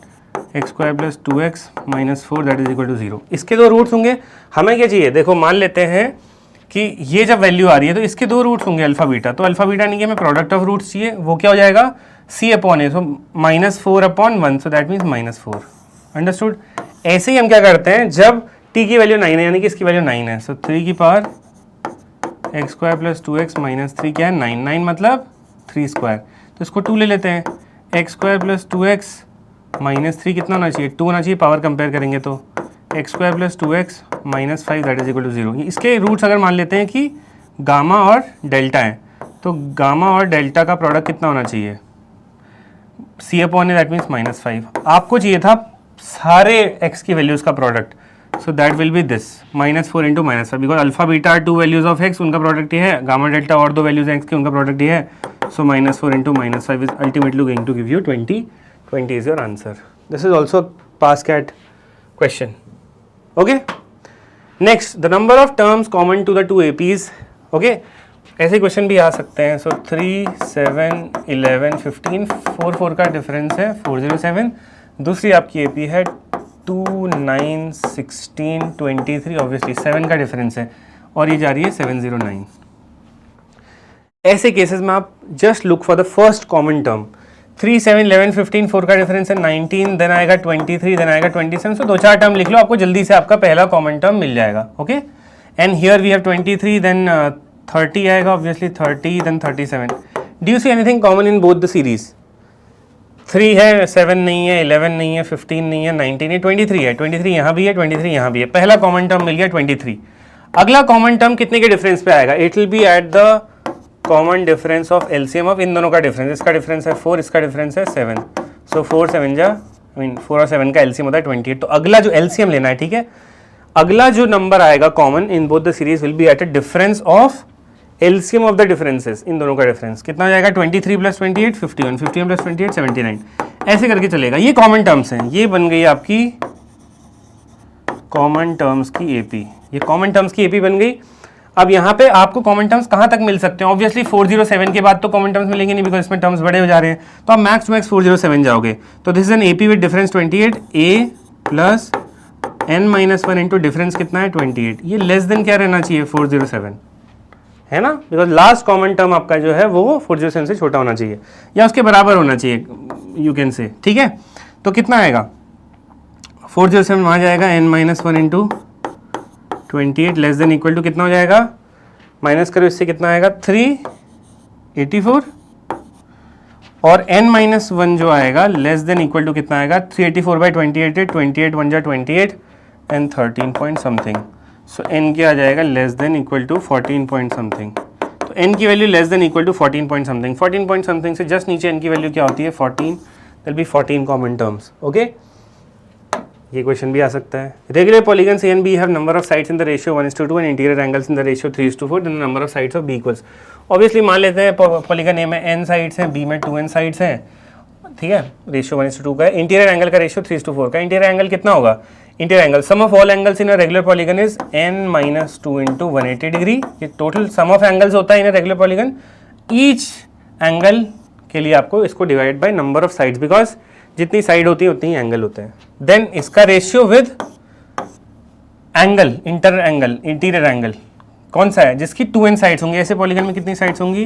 x square plus 2x minus 4 that is equal to 0। इसके दो रूट्स होंगे, हमें क्या चाहिए? देखो मान लेते हैं कि ये जब वैल्यू आ रही है तो इसके दो रूट्स होंगे अल्फा बीटा, तो अल्फा बीटा नहीं कि हमें प्रोडक्ट ऑफ रूट्स चाहिए, वो क्या हो जाएगा c upon A, so minus 4 upon 1, so that means minus 4, understood. ऐसे ही हम क्या करते हैं जब t की वैल्यू 9 है, यानी कि इसकी वैल्यू 9 है, सो 3 की power x square plus 2x minus 3 क्या है 9, 9 मतलब 3 स्क्वायर, तो इसको 2 ले लेते हैं, x square plus 2x minus 3 कितना होना चाहिए? 2 होना चाहिए, पावर कंपेयर करेंगे तो x square plus 2x minus 5 that is equal to 0। इसके रूट्स अगर मान लेते हैं कि गामा और डेल्टा है, तो गामा और डेल्टा का प्रोडक्ट कितना होना चाहिए? c upon A that means minus 5। आपको चाहिए था सारे x की वैल्यूज़ का product, so that will be this minus 4 into minus 5, because alpha beta are 2 values of x, उनका प्रोडक्ट ये है, गामा डेल्टा और 2 वैल्यूज x की, उनका प्रोडक्ट ये है, so minus 4 into minus 5 is ultimately going to give you 20 is your answer. This is also a pass cat question. Okay. Next, the number of terms common to the two APs. Okay. ऐसे question भी आ सकते हैं, सो 3, 7, 11, 15, 4, 4 का difference है 407, दूसरी आपकी AP है 2, 9, 16, 23, obviously 7 का डिफरेंस है, और ये जा रही है 709। ऐसे केसेस में आप just look for the first common term, 3, 7, 11, 15, 4 का डिफरेंस है 19, देन आएगा 23, देन आएगा 27, सो 2-4 टर्म लिख लो, आपको जल्दी से आपका पहला कॉमन टर्म मिल जाएगा, okay. And here we have 23, then 30 आएगा, obviously 30, then 37। Do you see anything common in both the series? 3 है, 7 नहीं है, 11 नहीं है, 15 नहीं है, 19 है, 23 है, 23 यहाँ भी है, 23 यहाँ भी है, पहला कॉमन टर्म मिल गया 23। अगला कॉमन टर्म कितने के डिफरेंस पे आएगा? It will be at the common difference of LCM of इन दोनों का डिफरेंस, इसका डिफरेंस है 4, इसका डिफरेंस है 7, सो 4 7 जा 4 और 7 का एलसीएम होता है 28। तो अगला जो एलसीएम लेना है, ठीक है, अगला जो नंबर आएगा common in both the series will be at a difference of LCM of the differences, इन दोनों का डिफरेंस कितना हो जाएगा? 23 प्लस 28 51, 51 प्लस 28 79, ऐसे करके चलेगा। ये कॉमन टर्म्स हैं, ये बन गई आपकी कॉमन टर्म्स की एपी, ये कॉमन टर्म्स की एपी बन गई। अब यहाँ पे आपको कॉमन टर्म्स कहाँ तक मिल सकते हैं? ऑब्वियसली 407 के बाद तो कॉमन टर्म्स मिलेंगे नहीं, बिकॉज इसमें टर्म्स बड़े हो जा रहे हैं, तो आप मैक्स टू मैक्स 407 जाओगे, तो this is an AP with difference 28, a plus n-1 into difference कितना है 28, ये लेस देन क्या रहना चाहिए? 407, है ना, बिकॉज लास्ट कॉमन टर्म आपका जो है वो 407 से छोटा होना चाहिए या उसके बराबर होना चाहिए, यू कैन से, ठीक है। तो कितना आएगा? 407 वहाँ जाएगा, n-1 into 28 less than equal to कितना हो जाएगा? माइनस करो, इससे कितना आएगा? 384, और n-1 जो आएगा लेस देन इक्वल टू कितना आएगा? 384 बाई 28 है, 28 1 जा 28 and 13 point something, so n क्या आ जाएगा? Less than equal to 14 point something. तो n की वैल्यू less than equal to 14 point something, 14 point something से जस्ट नीचे n की वैल्यू क्या होती है? 14, there be 14 common terms, okay. ये क्वेश्चन भी आ सकता है। Regular polygons A and B have number of sides in the ratio 1:2 and interior angles in the ratio 3:4, then number of sides of B equals. Obviously मान लेते हैं polygon ए में n sides हैं, बी में 2n साइड्स हैं, ठीक है, ratio 1:2 का है। इंटीरियर एंगल का रेशियो 3:4 का। इंटीरियर एंगल कितना होगा? Interior angle sum of all angles in a regular polygon is n-2 into 180 degree. ये टोटल सम ऑफ एंगल्स होता है in a regular polygon. Each angle के लिए आपको इसको divide by number of sides, because जितनी साइड होती है उतनी ही एंगल होते हैं। देन इसका ratio with angle, interior angle कौन सा है? जिसकी 2n साइड्स होंगी। ऐसे पॉलीगन में कितनी साइड्स होंगी?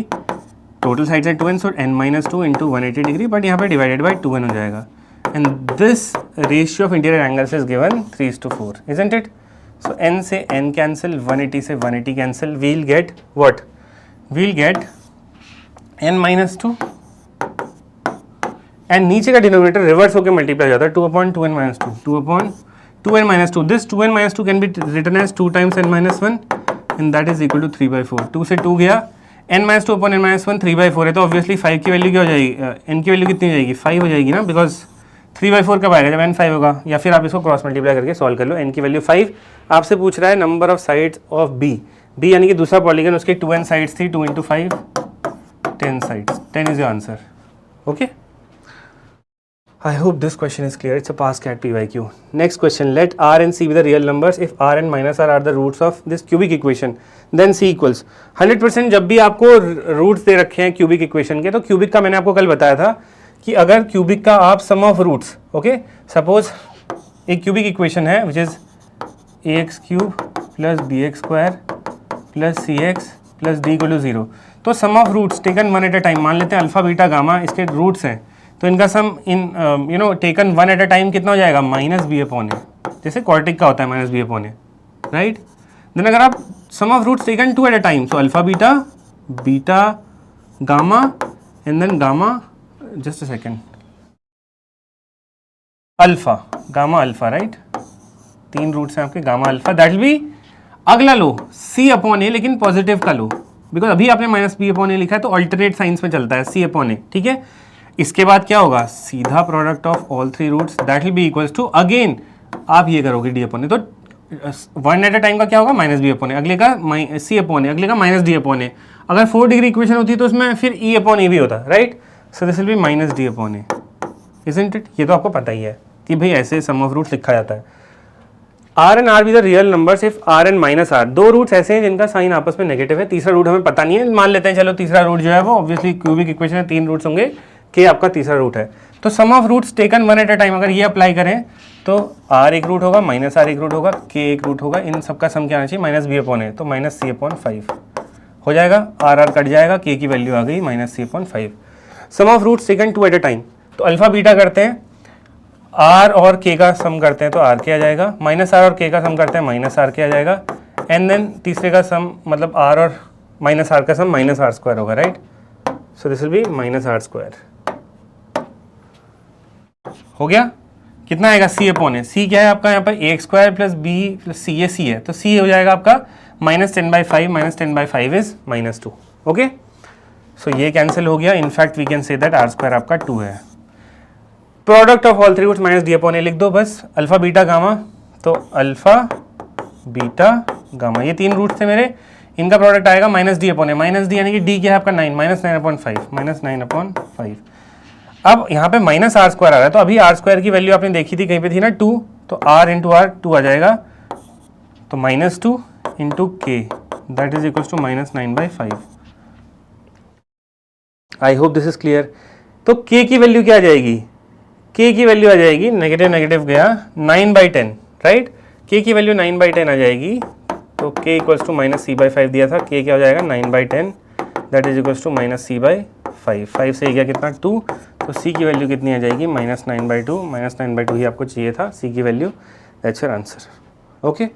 टोटल साइड्स है 2n, so n-2 into 180 degree, but यहाँ पे डिवाइडेड बाई 2n हो जाएगा। and this ratio of interior angles is given 3:4, isn't it? So n से n cancel, 180 से 180 cancel, we'll get what? We'll get n minus 2 and नीचे का denominator reverse होकर multiply हो जाता है 2/2n minus 2, 2/2n minus 2. This 2n minus 2 can be written as 2 times n minus 1 and that is equal to 3/4. 2 से 2 गया, n minus 2 upon n minus 1 3/4 है, तो ऑब्वियसली 5 की वैल्यू क्या हो जाएगी, n की वैल्यू कितनी हो जाएगी, 5 हो जाएगी ना, बिकॉज 3/4 कब आएगा, जब n 5 होगा, या फिर आप इसको क्रॉस मल्टीप्लाई करके सॉल्व कर लो. n की वैल्यू 5. आपसे पूछ रहा है number of sides of b यानी कि दूसरा पॉलीगन, उसके 2n साइड्स थी, 2 × 5 10 sides, 10 is your answer. Okay, I hope this question is clear. It's a past CAT PYQ. Next question, let R and C be the real numbers. If R and minus R are the roots of this cubic equation, then C equals 100%. जब भी आपको roots दे रखे हैं cubic equation के, तो cubic का मैंने आपको कल बताया था कि अगर क्यूबिक का आप sum of roots, okay, suppose एक क्यूबिक इक्वेशन है which is ax³ plus bx² plus cx plus d = 0, तो sum of roots taken one at a time, मान लेते हैं अल्फा बीटा गामा इसके रूट्स हैं, तो इनका sum in taken one at a time कितना हो जाएगा, -b/a, जैसे क्वाड्रेटिक का होता है -b/a, राइट. देन अगर आप sum of roots taken 2 at a time, so alpha beta, beta gamma and then gamma, just a second, alpha gamma alpha, right. 3 roots हैं आपके gamma alpha, that will be, अगला लो c/a, लेकिन positive का लो, because अभी आपने -b/a लिखा है तो अल्टरनेट साइंस में चलता है c/a, ठीक है. इसके बाद क्या होगा, सीधा product of all 3 roots, that will be equals to, again आप ये करोगे d/a, तो 1 एट अ टाइम का क्या होगा, -b/a, अगले का c/a, अगले का -d/a. अगर 4 डिग्री इक्वेशन होती तो उसमें फिर e/a भी होता, right. So this will B -d/a, isn't it. ये तो आपको पता ही है कि भाई ऐसे सम ऑफ रूट्स लिखा जाता है. R and R be the real numbers if R and minus R. 2 roots ऐसे हैं जिनका साइन आपस में नेगेटिव है, तीसरा रूट हमें पता नहीं है, मान लेते हैं चलो तीसरा रूट जो है वो ऑब्वियसली क्यूबिक इक्वेशन है, 3 रूट्स होंगे, के आपका तीसरा रूट है. तो sum of roots taken one at a time अगर ये अप्लाई करें तो R एक रूट होगा, -R एक रूट होगा, K एक रूट होगा, इन सबका सम क्या आना चाहिए, -b/a, तो -c/5 हो जाएगा, R कट जाएगा, K की वैल्यू आ गई -c/5. Sum of roots taken 2 at a time, तो अल्फा बीटा करते हैं, R और K का सम करते हैं तो R के आ जाएगा, -R और K का सम करते हैं -R के आ जाएगा, एंड देन तीसरे का सम मतलब R और -R का सम -R² होगा, right. So this will B -R². हो गया, कितना आएगा, c/a. c क्या है आपका यहाँ पर, ax² plus b plus c, ये c है, तो c हो जाएगा आपका -10/5, -10/5 इज -2. ओके, सो ये कैंसिल हो गया. In fact we can say that R² आपका 2 है. Product of all 3 roots -d/a लिख दो बस, अल्फा बीटा गामा, तो अल्फा बीटा गामा, ये 3 रूट्स थे मेरे, इनका प्रोडक्ट आएगा -d/a, -d यानी कि d क्या है आपका 9, -9/5. अब यहाँ पे -R² आ रहा है, तो अभी R² की वैल्यू आपने देखी थी कहीं पे थी ना 2, तो R × R 2 आ जाएगा, तो -2 × K that is equals to -9/5. I hope this is clear. तो K की वैल्यू क्या आ जाएगी, K की वैल्यू आ जाएगी, नेगेटिव नेगेटिव गया, 9/10, राइट. K की वैल्यू 9/10 आ जाएगी, तो K इक्वल्स टू -c/5 दिया था, K क्या हो जाएगा 9/10 that is equals to -c/5. 5 से गया कितना 2, तो C की वैल्यू कितनी आ जाएगी, -9/2, -9/2 ही आपको चाहिए था C की value, that's your answer. Okay,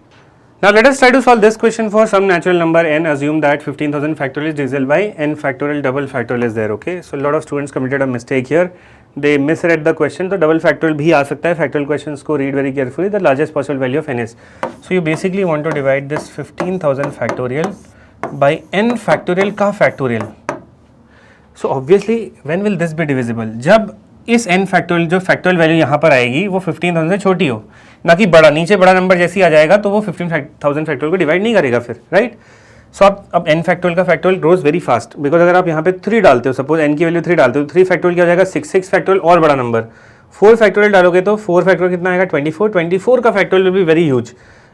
now let us try to solve this question for some natural number n. Assume that 15,000 factorial is divisible by n factorial double factorial is there. Okay, so a lot of students committed a mistake here. They misread the question. तो double factorial भी आ सकता है, factorial questions को read very carefully. The largest possible value of n is. So you basically want to divide this 15,000 factorial by n factorial का factorial. So obviously when will this be divisible? जब इस n factorial जो factorial value यहाँ पर आएगी वो 15,000 से छोटी हो, ना कि बड़ा, नीचे बड़ा नंबर जैसे ही आ जाएगा तो वो 15,000 फैक्टोरियल को डिवाइड नहीं करेगा फिर, राइट. सो आप अब n फैक्टोरियल का factorial grows very fast, because अगर आप यहाँ पे 3 डालते हो, सपोज n की वैल्यू 3 डालते हो, 3 फैक्टोरियल क्या हो जाएगा 6, 6 फैक्टोरियल और बड़ा नंबर, 4 फैक्टोरियल डालोगे तो 4 फैक्टोरियल कितना आएगा 24, 24 का factorial will be very huge.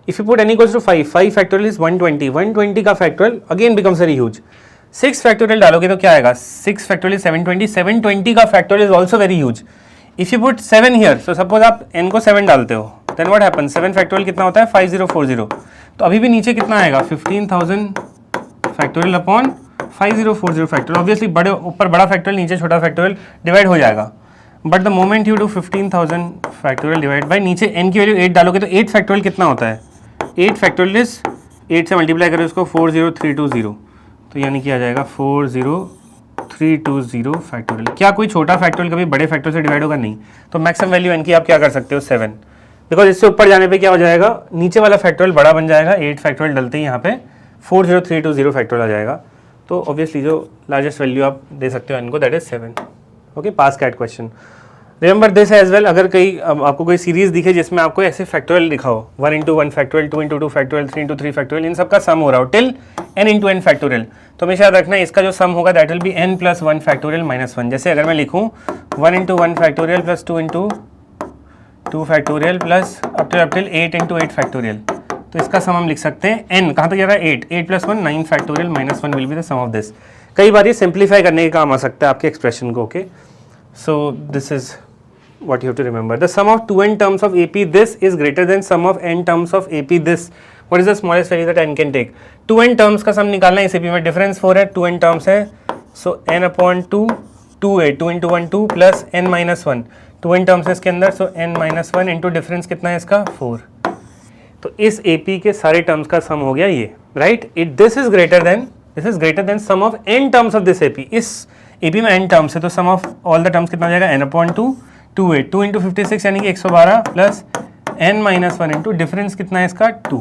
If you put n equals to 5, 5 factorial is 120, 120 का factorial again becomes very huge. 6 factorial डालोगे तो क्या आएगा, 6 फैक्टोरियल 720, 720 का factorial is also very huge. If you put 7 here, so suppose आप n को 7 डालते हो, देन व्हाट हैपन, 7 फैक्टोरियल कितना होता है 5040, तो अभी भी नीचे कितना आएगा 15,000 फैक्टोरियल अपॉन 5040 फैक्टोरियल. ऑब्वियसली बड़े ऊपर बड़ा फैक्टोरियल, नीचे छोटा फैक्टोरियल डिवाइड हो जाएगा. But the moment you do 15,000 factorial divide by, नीचे n की वैल्यू 8 डालोगे तो 8 फैक्टोरियल कितना होता है, 8 फैक्टोरियल इज 8 से मल्टीप्लाई करो इसको 40320, तो यानी कि आ जाएगा 40320 फैक्टोरियल। क्या कोई छोटा फैक्टोरियल कभी बड़े फैक्टोरियल से डिवाइड होगा? नहीं। तो मैक्सिमम वैल्यू n की आप क्या कर सकते हो 7, बिकॉज इससे ऊपर जाने पे क्या हो जाएगा, नीचे वाला फैक्टोरियल बड़ा बन जाएगा, 8 फैक्टोरियल डलते ही यहाँ पे 40320 फैक्टोरियल आ जाएगा। तो ऑब्वियसली जो लार्जेस्ट वैल्यू आप दे सकते हो n को, that is 7। Okay, past CAT question. Remember this as well, अगर कहीं आपको कोई सीरीज दिखे जिसमें आपको ऐसे फैक्टोरियल लिखा हो 1 into 1 factorial, 2 into 2 factorial, 3 into 3 factorial, इन सबका सम हो रहा हो till n into n factorial, तो हमेशा याद रखना इसका जो सम होगा that will be n plus 1 factorial minus 1। जैसे अगर मैं लिखूँ 1 into 1 factorial plus 2 into 2 factorial plus up till 8 into 8 factorial, तो इसका सम हम लिख सकते हैं n, कहाँ तक जा रहा है 8, 8 plus 1 9 factorial minus 1 will be the sum of this. कई बार ये सिंप्लीफाई करने के काम आ सकता है आपके एक्सप्रेशन को। Okay, so this is what you have to remember. The sum of 2n terms of AP this is greater than sum of n terms of AP this. What is the smallest value that n can take? 2n terms का sum निकालना है, इस AP में difference 4 है, 2n terms है, so n upon 2 2 है, 2 into 1 2 plus n minus 1, 2n terms है इसके अंदर, so n minus 1 into difference कितना है इसका 4। तो इस AP के सारे टर्म्स का सम हो गया ये, right. This is greater than sum of n terms of this AP। इस AP में n टर्म्स है तो sum of all the terms कितना हो जाएगा, n upon 2 2 है, 2 इंटू 56 यानी कि 112 plus n minus 1 into difference कितना है इसका 2।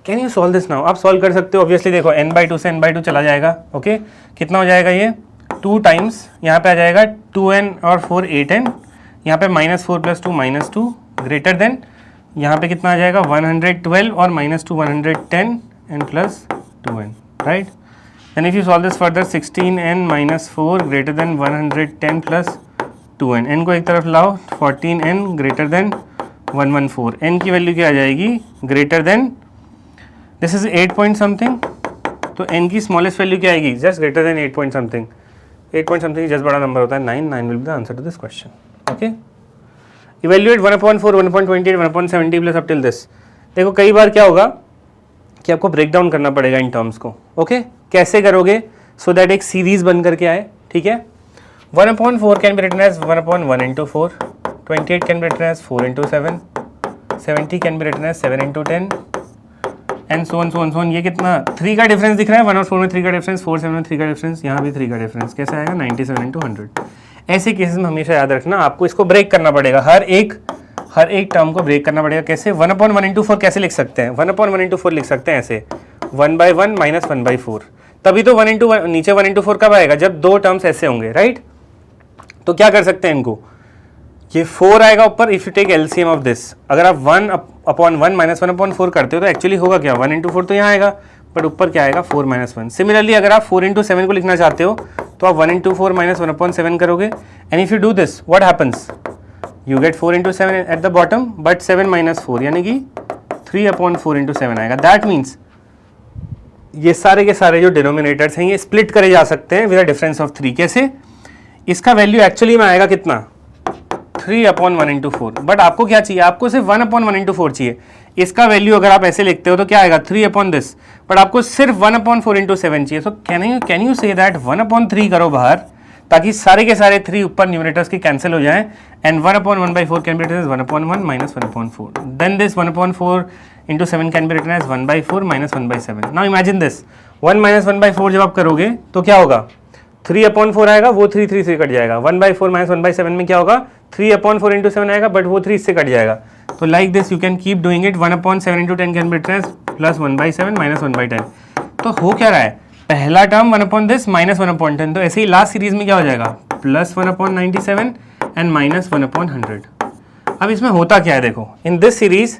Can you solve this now? आप सॉल्व कर सकते हो ऑब्वियसली। देखो n/2 से n/2 चला जाएगा। ओके, कितना हो जाएगा ये 2 टाइम्स, यहाँ पे आ जाएगा 2n और 4 8n, यहाँ पे -4 + 2 -2 ग्रेटर देन, यहाँ पे कितना आ जाएगा 112 और -2 110 n plus 2n, right. Then if you solve this further 16n - 4 greater than 110 plus 2n, n को एक तरफ लाओ, 14n ग्रेटर देन 114, n की वैल्यू क्या आ जाएगी greater than, this is 8 point something, तो n की स्मॉलेस्ट वैल्यू क्या आएगी, just greater than 8 point something. 8 point something just बड़ा नंबर होता है 9 will be the answer to this question. Okay, evaluate 1/4 1/28 1/70 plus up till this. देखो कई बार क्या होगा कि आपको ब्रेक डाउन करना पड़ेगा इन टर्म्स को। ओके, कैसे करोगे, सो दैट एक सीरीज बन करके आए, ठीक है। 1/4 can be written as 1/1 into 4, 28 can be written as 4 into 7, 70 can be written as 7 into 10 and so on. ये कितना 3 का डिफरेंस दिख रहा है, 1 और 4 में 3 का डिफरेंस, 4 7 में 3 का डिफरेंस, यहाँ भी 3 का डिफरेंस, कैसे आएगा 97 into 100। ऐसे केसेस में हमेशा याद रखना आपको इसको ब्रेक करना पड़ेगा, हर एक टर्म को ब्रेक करना पड़ेगा। कैसे 1/1 into 4 कैसे लिख सकते हैं, 1/1 into 4 लिख सकते हैं ऐसे 1/1 - 1/4, तभी तो 1 into 1 नीचे 1 into 4 कब आएगा, जब दो टर्म्स ऐसे होंगे, राइट। तो क्या कर सकते हैं इनको, ये 4 आएगा ऊपर, if you take LCM of this, अगर आप 1/1 - 1/4 करते हो तो एक्चुअली होगा क्या 1 into 4 तो यहाँ आएगा, बट ऊपर क्या आएगा 4 - 1। सिमिलरली अगर आप 4 into 7 को लिखना चाहते हो तो आप 1 into 4 - 1/7 करोगे, and if you do this what happens, you get 4 into 7 at the bottom, but 7 - 4 यानी कि 3/4 into 7 आएगा। दैट मीन्स ये सारे के सारे जो डिनोमिनेटर्स हैं ये स्प्लिट करे जा सकते हैं विद अ डिफरेंस ऑफ 3। कैसे, इसका वैल्यू एक्चुअली में आएगा कितना 3/1 into 4, बट आपको क्या चाहिए, आपको सिर्फ 1/1 into 4 चाहिए। इसका वैल्यू अगर आप ऐसे लिखते हो तो क्या आएगा 3 दिस, बट आपको सिर्फ 1/4 into 7 चाहिए। So can you say that 1/3 करो बाहर, ताकि सारे के सारे 3 ऊपर न्यूमरेटर्स की कैंसिल हो जाएं, and 1/1/4 can be written as 1/1 - 1/4, then this 1/4 into 7 can be written as 1/4 - 1/7। Now imagine this 1 - 1/4 जब आप करोगे तो क्या होगा 3/4 आएगा, वो 3 से कट जाएगा, 1/4 - 1/7 में क्या होगा 3/4 into 7 आएगा, बट वो 3 इससे कट जाएगा। तो like this you can keep doing it, 1/7 into 10 can be written as plus 1/7 - 1/10। तो हो क्या रहा है, पहला टर्म 1 दिस माइनस 1/10, तो ऐसे ही लास्ट सीरीज में क्या हो जाएगा प्लस 1/97 एंड माइनस 1/100। अब इसमें होता क्या है, देखो in this series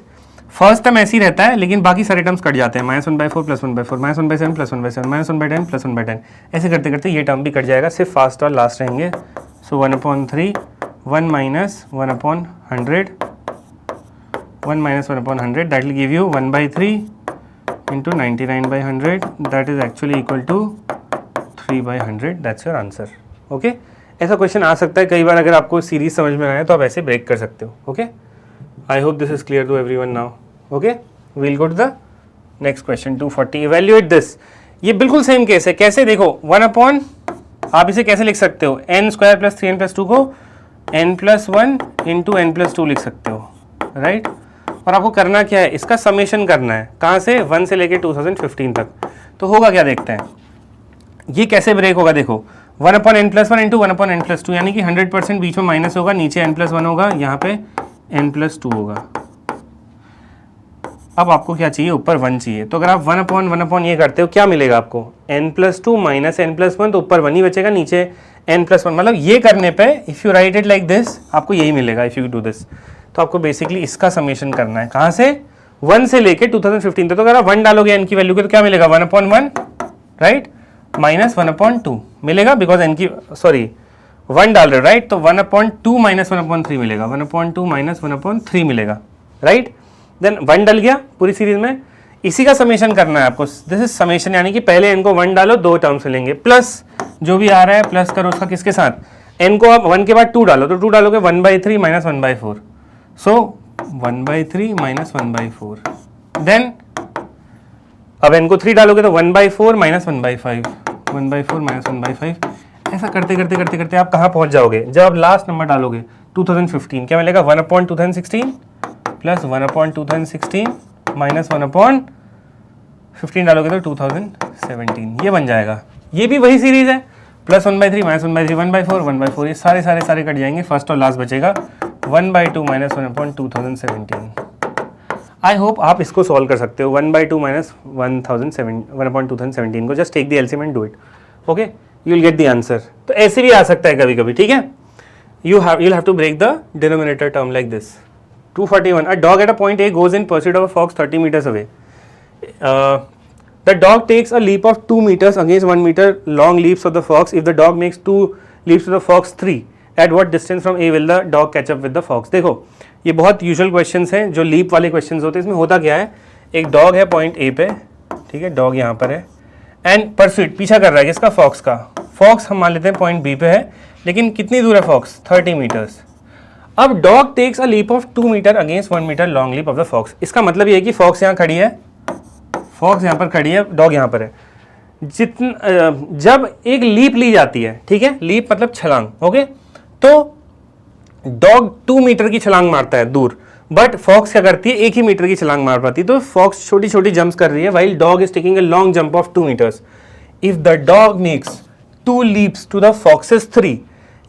first term ऐसे ही रहता है, लेकिन बाकी सारे टर्म्स कट जाते हैं, -1/4 + 1/4 -1/7 + 1/7 -1/10 + 1/10, ऐसे करते करते ये टर्म भी कट जाएगा, सिर्फ फास्ट और लास्ट रहेंगे। So 1/3 1 - 1/100 1 - 1/100 that will give you 1/3 into 99/100 that is actually equal to 3/100, that's your answer. Okay, ऐसा क्वेश्चन आ सकता है कई बार, अगर आपको सीरीज समझ में आए तो आप ऐसे ब्रेक कर सकते हो। Okay, I hope this is clear to everyone now. Okay, we'll go to the next question 240. Evaluate this. ये बिल्कुल सेम केस है। कैसे, देखो 1 अपॉन, आप इसे कैसे लिख सकते हो n² + 3n + 2 को n+1 इंटू n+2 लिख सकते हो, राइट। और आपको करना क्या है, इसका समेशन करना है, कहाँ से, 1 से लेके 2015 तक। तो होगा क्या देखते हैं, ये कैसे ब्रेक होगा, देखो 1/n+1 इंटू 1/n+2, यानी कि 100% बीच में माइनस होगा, नीचे n+1 होगा, यहाँ पे n+2 होगा। अब आपको क्या चाहिए, ऊपर 1 चाहिए। तो अगर आप 1/1 ये करते हो, क्या मिलेगा आपको, n+2 माइनस n+1, तो ऊपर 1 ही बचेगा, नीचे n+1। मतलब ये करने पे if you right it like this, आपको यही मिलेगा इफ़ यू डू दिस। तो आपको बेसिकली इसका समेशन करना है, कहाँ से, 1 से लेके 2015 तक। तो अगर आप 1 डालोगे n की वैल्यू के, तो क्या मिलेगा, 1/1, राइट, माइनस 1/2 मिलेगा, बिकॉज n की, सॉरी 1 डाल रहे हो, राइट। तो 1/2 माइनस 1/3 मिलेगा, 1/2 माइनस 1/3 मिलेगा, राइट। देन 1 डल गया पूरी सीरीज में। इसी का समेशन करना है आपको, दिस इज समेशन, यानी कि पहले n को 1 डालो, 2 टर्म्स मिलेंगे, प्लस जो भी आ रहा है प्लस करो उसका किसके साथ, n को आप 1 के बाद 2 डालो, तो 2 डालोगे 1/3 माइनस 1/4, सो 1/3 माइनस 1/4। देन अब n को 3 डालोगे तो 1/4 माइनस 1/5, 1/4 माइनस 1/5। ऐसा करते करते करते करते आप कहाँ पहुँच जाओगे, जब आप लास्ट नंबर डालोगे 2015, क्या मिलेगा, 1/2016 प्लस 1/2016 माइनस 1/15 डालोगे तो 2017, ये बन जाएगा। ये भी वही सीरीज है, प्लस 1/3 माइनस 1/3, 1/4 1/4, ये सारे कट जाएंगे, फर्स्ट और लास्ट बचेगा 1/2 माइनस 1/2017। आई होप आप इसको सॉल्व कर सकते हो, 1/2 माइनस 1/2017 को, just take the LCM and do it, okay, you will get the answer. तो ऐसे भी आ सकता है कभी कभी, ठीक है। you'll have to break the denominator term like this. 241. A dog at a point A goes in pursuit of a fox 30 meters away. The dog takes a leap of 2 meters against 1 meter long leaps of the fox. If the dog makes 2 leaps to the fox 3, at what distance from A will the dog catch up with the fox? देखो ये बहुत usual questions हैं, जो leap वाले questions होते हैं। इसमें होता क्या है, एक डॉग है पॉइंट ए पे, ठीक है, डॉग यहाँ पर है, एंड परस्यूट पीछा कर रहा है किसका, फॉक्स का। फॉक्स हम मान लेते हैं पॉइंट बी पे है, लेकिन कितनी दूर है फॉक्स, 30 मीटर्स। अब dog takes a leap of 2 metre against 1 metre long leap of the fox. इसका मतलब ये है कि फॉक्स यहाँ खड़ी है, फॉक्स यहाँ पर खड़ी है, डॉग यहाँ पर है। जब एक लीप ली जाती है, ठीक है, लीप मतलब छलांग, ओके, तो डॉग 2 मीटर की छलांग मारता है दूर, बट फॉक्स क्या करती है, 1 ही मीटर की छलांग मार पाती है। तो फॉक्स छोटी छोटी जंप्स कर रही है, while dog is taking a long jump of 2 metres. If the dog makes 2 leaps to the fox's 3,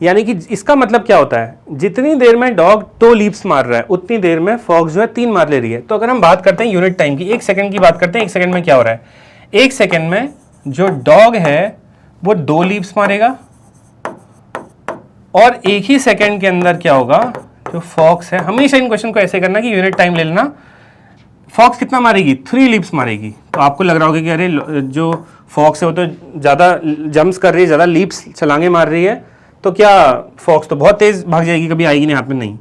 यानी कि इसका मतलब क्या होता है, जितनी देर में डॉग 2 लीप्स मार रहा है उतनी देर में फॉक्स जो है 3 मार ले रही है। तो अगर हम बात करते हैं यूनिट टाइम की, 1 सेकंड की बात करते हैं, 1 सेकंड में क्या हो रहा है, 1 सेकंड में जो डॉग है वो 2 लीप्स मारेगा, और 1 ही सेकंड के अंदर क्या होगा, जो फॉक्स है, हमेशा इन क्वेश्चन को ऐसे करना कि यूनिट टाइम ले लेना, फॉक्स कितना मारेगी, 3 लीप्स मारेगी। तो आपको लग रहा होगा कि अरे जो फॉक्स है वो तो ज़्यादा जंप्स कर रही है, ज़्यादा लीप्स छलांगे मार रही है, तो क्या फॉक्स तो बहुत तेज़ भाग जाएगी, कभी आएगी नहीं हाथ में, नहीं।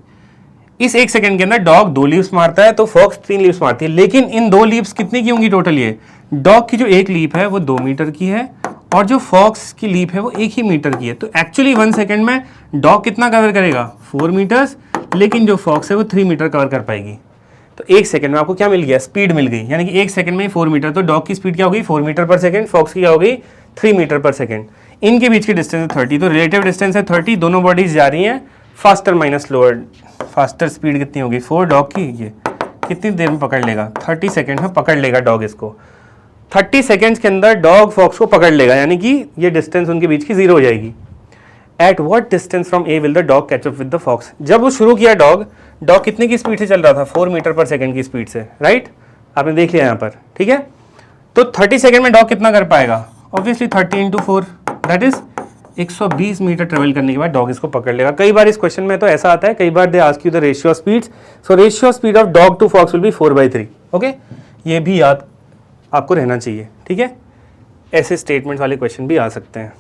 इस 1 सेकंड के अंदर डॉग 2 लीप्स मारता है, तो फॉक्स 3 लीप्स मारती है। लेकिन इन 2 लीप्स कितनी की होंगी टोटल, ये डॉग की जो 1 लीप है वो 2 मीटर की है, और जो फॉक्स की लीप है वो 1 ही मीटर की है। तो एक्चुअली 1 सेकंड में डॉग कितना कवर करेगा, 4 मीटर्स, लेकिन जो फॉक्स है वो 3 मीटर कवर कर पाएगी। तो 1 सेकंड में आपको क्या मिल गया, स्पीड मिल गई, यानी कि 1 सेकंड में 4 मीटर। तो डॉग की स्पीड क्या होगी, 4 मीटर पर सेकंड, फॉक्स की क्या होगी, 3 मीटर पर सेकंड। इनके बीच की डिस्टेंस है 30, तो रिलेटिव डिस्टेंस है 30, दोनों बॉडीज जा रही हैं faster minus slower. Faster speed कितनी होगी, 4 डॉग की, ये कितनी देर में पकड़ लेगा, 30 सेकंड में पकड़ लेगा डॉग इसको। 30 सेकंड्स के अंदर डॉग फॉक्स को पकड़ लेगा, यानी कि ये डिस्टेंस उनके बीच की 0 हो जाएगी। At what distance from A will the dog catch up with the fox. जब वो शुरू किया डॉग कितने की स्पीड से चल रहा था, 4 मीटर पर सेकंड की स्पीड से, राइट, आपने देख लिया यहाँ पर, ठीक है। तो 30 सेकंड में डॉग कितना कर पाएगा, obviously 30 × 4 that is 120 metre travel करने के बाद डॉग इसको पकड़ लेगा। कई बार इस क्वेश्चन में तो ऐसा आता है, कई बार they ask you the ratio of speeds, so ratio of speed of dog to fox will be 4/3, okay, ये भी याद आपको रहना चाहिए, ठीक है। ऐसे स्टेटमेंट वाले क्वेश्चन भी आ सकते हैं।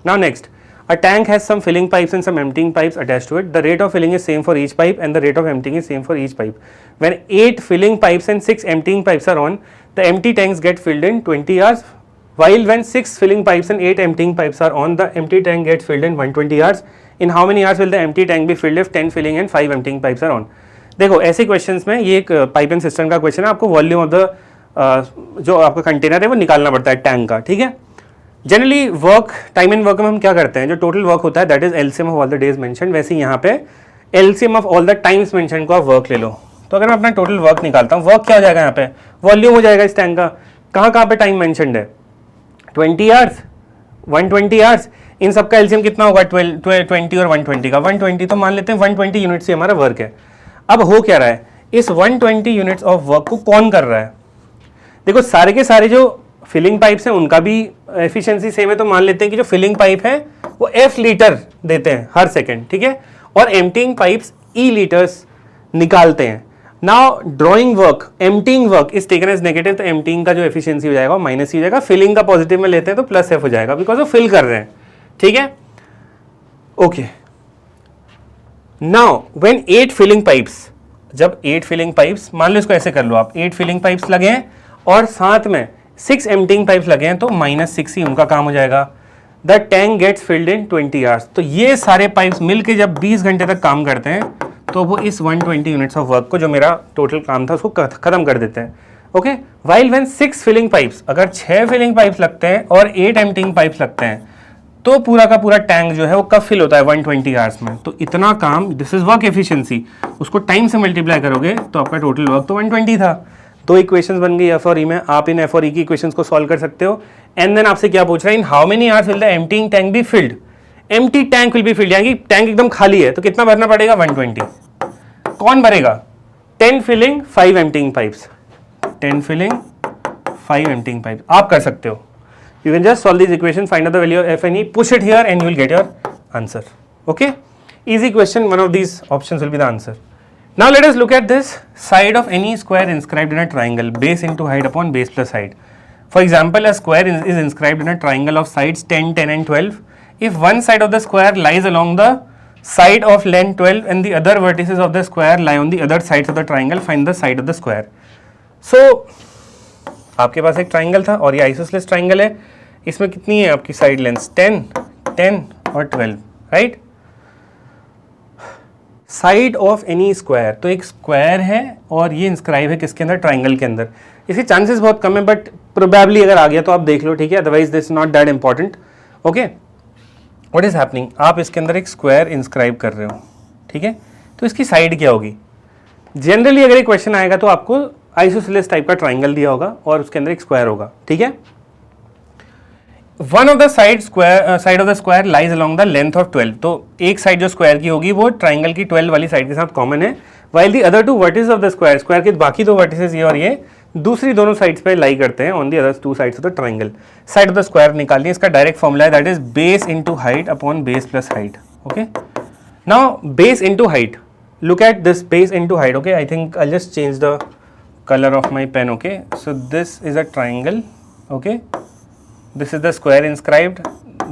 Now next, a tank has some filling pipes and some emptying pipes attached to it. The rate of filling is same for each pipe and the rate of emptying is same for each pipe. When 8 filling pipes and 6 emptying pipes are on, the empty tanks get filled in 20 hours, while when 6 filling pipes and 8 emptying pipes are on, the empty tank gets filled in 120 hours. In how many hours will the empty tank be filled if 10 filling and 5 emptying pipes are on? देखो ऐसे questions में ये एक pipe and system का question है, आपको volume of the जो आपका कंटेनर है वो निकालना पड़ता है टैंक का, ठीक है। Generally work time in work में हम क्या करते हैं, जो टोटल वर्क होता है that is LCM of all the days mentioned, वैसे ही यहाँ पे LCM of all the times mentioned को आप वर्क ले लो। तो अगर मैं अपना टोटल वर्क निकालता हूँ, वर्क क्या हो जाएगा यहाँ पे, वॉल्यूम हो जाएगा इस टैंक का। कहाँ कहाँ पे टाइम मेंशन्ड है, 20 आवर्स, 120 आवर्स, इन सबका एलसीएम कितना होगा 20 और 120 का 120, तो मान लेते हैं 120 यूनिट से हमारा वर्क है। अब हो क्या रहा है, इस 120 यूनिट्स ऑफ वर्क को कौन कर रहा है, देखो सारे के सारे जो फिलिंग पाइप्स हैं उनका भी एफिशिएंसी सेम है, तो मान लेते हैं कि जो फिलिंग पाइप है वो F लीटर देते हैं हर सेकेंड, ठीक है, और एम्प्टीइंग पाइप्स E लीटर्स निकालते हैं। Now drawing work, emptying work is taken as negative, तो एम्प्टीइंग का जो एफिशिएंसी हो जाएगा वो माइनस ही हो जाएगा, फिलिंग का पॉजिटिव में लेते हैं तो प्लस F हो जाएगा, बिकॉज वो फिल कर रहे हैं, ठीक है। Okay, now when 8 filling pipes, जब 8 फिलिंग पाइप्स, मान लो इसको ऐसे कर लो आप, 8 फिलिंग पाइप्स लगे हैं और साथ में 6 एम्प्टीइंग पाइप्स लगे हैं, तो -6 ही उनका काम हो जाएगा। The tank gets filled in 20 hours, तो ये सारे पाइप्स मिलके जब 20 घंटे तक काम करते हैं तो वो इस 120 यूनिट्स ऑफ वर्क को, जो मेरा टोटल काम था, उसको खत्म कर देते हैं। Okay, while when 6 filling pipes, अगर 6 फिलिंग पाइप्स लगते हैं और 8 एम्प्टीइंग पाइप्स लगते हैं तो पूरा का पूरा टैंक जो है वो कब फिल होता है, 120 आवर्स में। तो इतना काम, दिस इज वर्क एफिशिएंसी, उसको टाइम से मल्टीप्लाई करोगे तो आपका टोटल वर्क तो 120 था। 2 इक्वेशंस बन गई एफ और ई में, आप इन एफ और ई की इक्वेशंस को सॉल्व कर सकते हो। एंड देन आपसे क्या पूछ रहा है, in how many hours will the emptying tank be filled, empty tank will be filled, यानी टैंक एकदम खाली है तो कितना भरना पड़ेगा, 120। कौन भरेगा, 10 filling 5 emptying pipes, 10 filling 5 emptying pipes. आप कर सकते हो, you can just solve these equations, find out the value of f and e, push it here and you will get your answer. Okay, easy question, one of these options will be the answer. Now let us look at this side of any square inscribed in a triangle, base into height upon base plus height. For example, a square is inscribed in a triangle of sides 10, 10 and 12. If one side of the square lies along the side of length 12 and the other vertices of the square lie on the other sides of the triangle, find the side of the square. So आपके पास एक triangle था और ये isosceles triangle है, इसमें कितनी है आपकी साइड लेंथ्स, 10, 10 और 12, right. Side of N E square, तो एक स्क्वायर है और ये इंस्क्राइब है किसके अंदर, ट्राइंगल के अंदर। इसके चांसेस बहुत कम है बट प्रोबेबली अगर आ गया तो आप देख लो, ठीक है, otherwise this not that important. Okay, what is happening, आप इसके अंदर एक स्क्वायर इंस्क्राइब कर रहे हो, ठीक है, तो इसकी साइड क्या होगी। जनरली अगर एक क्वेश्चन आएगा तो आपको आइसोसेलेस टाइप का ट्राइंगल दिया होगा और उसके अंदर एक स्क्वायर होगा, ठीक है। One of the side of the square lies along the length of 12, तो एक साइड जो स्क्वायर की होगी वो ट्राइंगल की 12 वाली साइड के साथ कॉमन है, while the other 2 vertices of the square, square के बाकी 2 वर्टिसेस ये और ये दूसरी दोनों साइड्स पे लाई करते हैं on the other 2 sides of the triangle. Side of the square निकालनी है, इसका डायरेक्ट फॉर्मूला है, that is base into height upon base plus height. Okay, now base into height, look at this base into height. Okay, I think I'll just change the color of my pen. Okay, so this is a triangle. Okay, this is the square inscribed,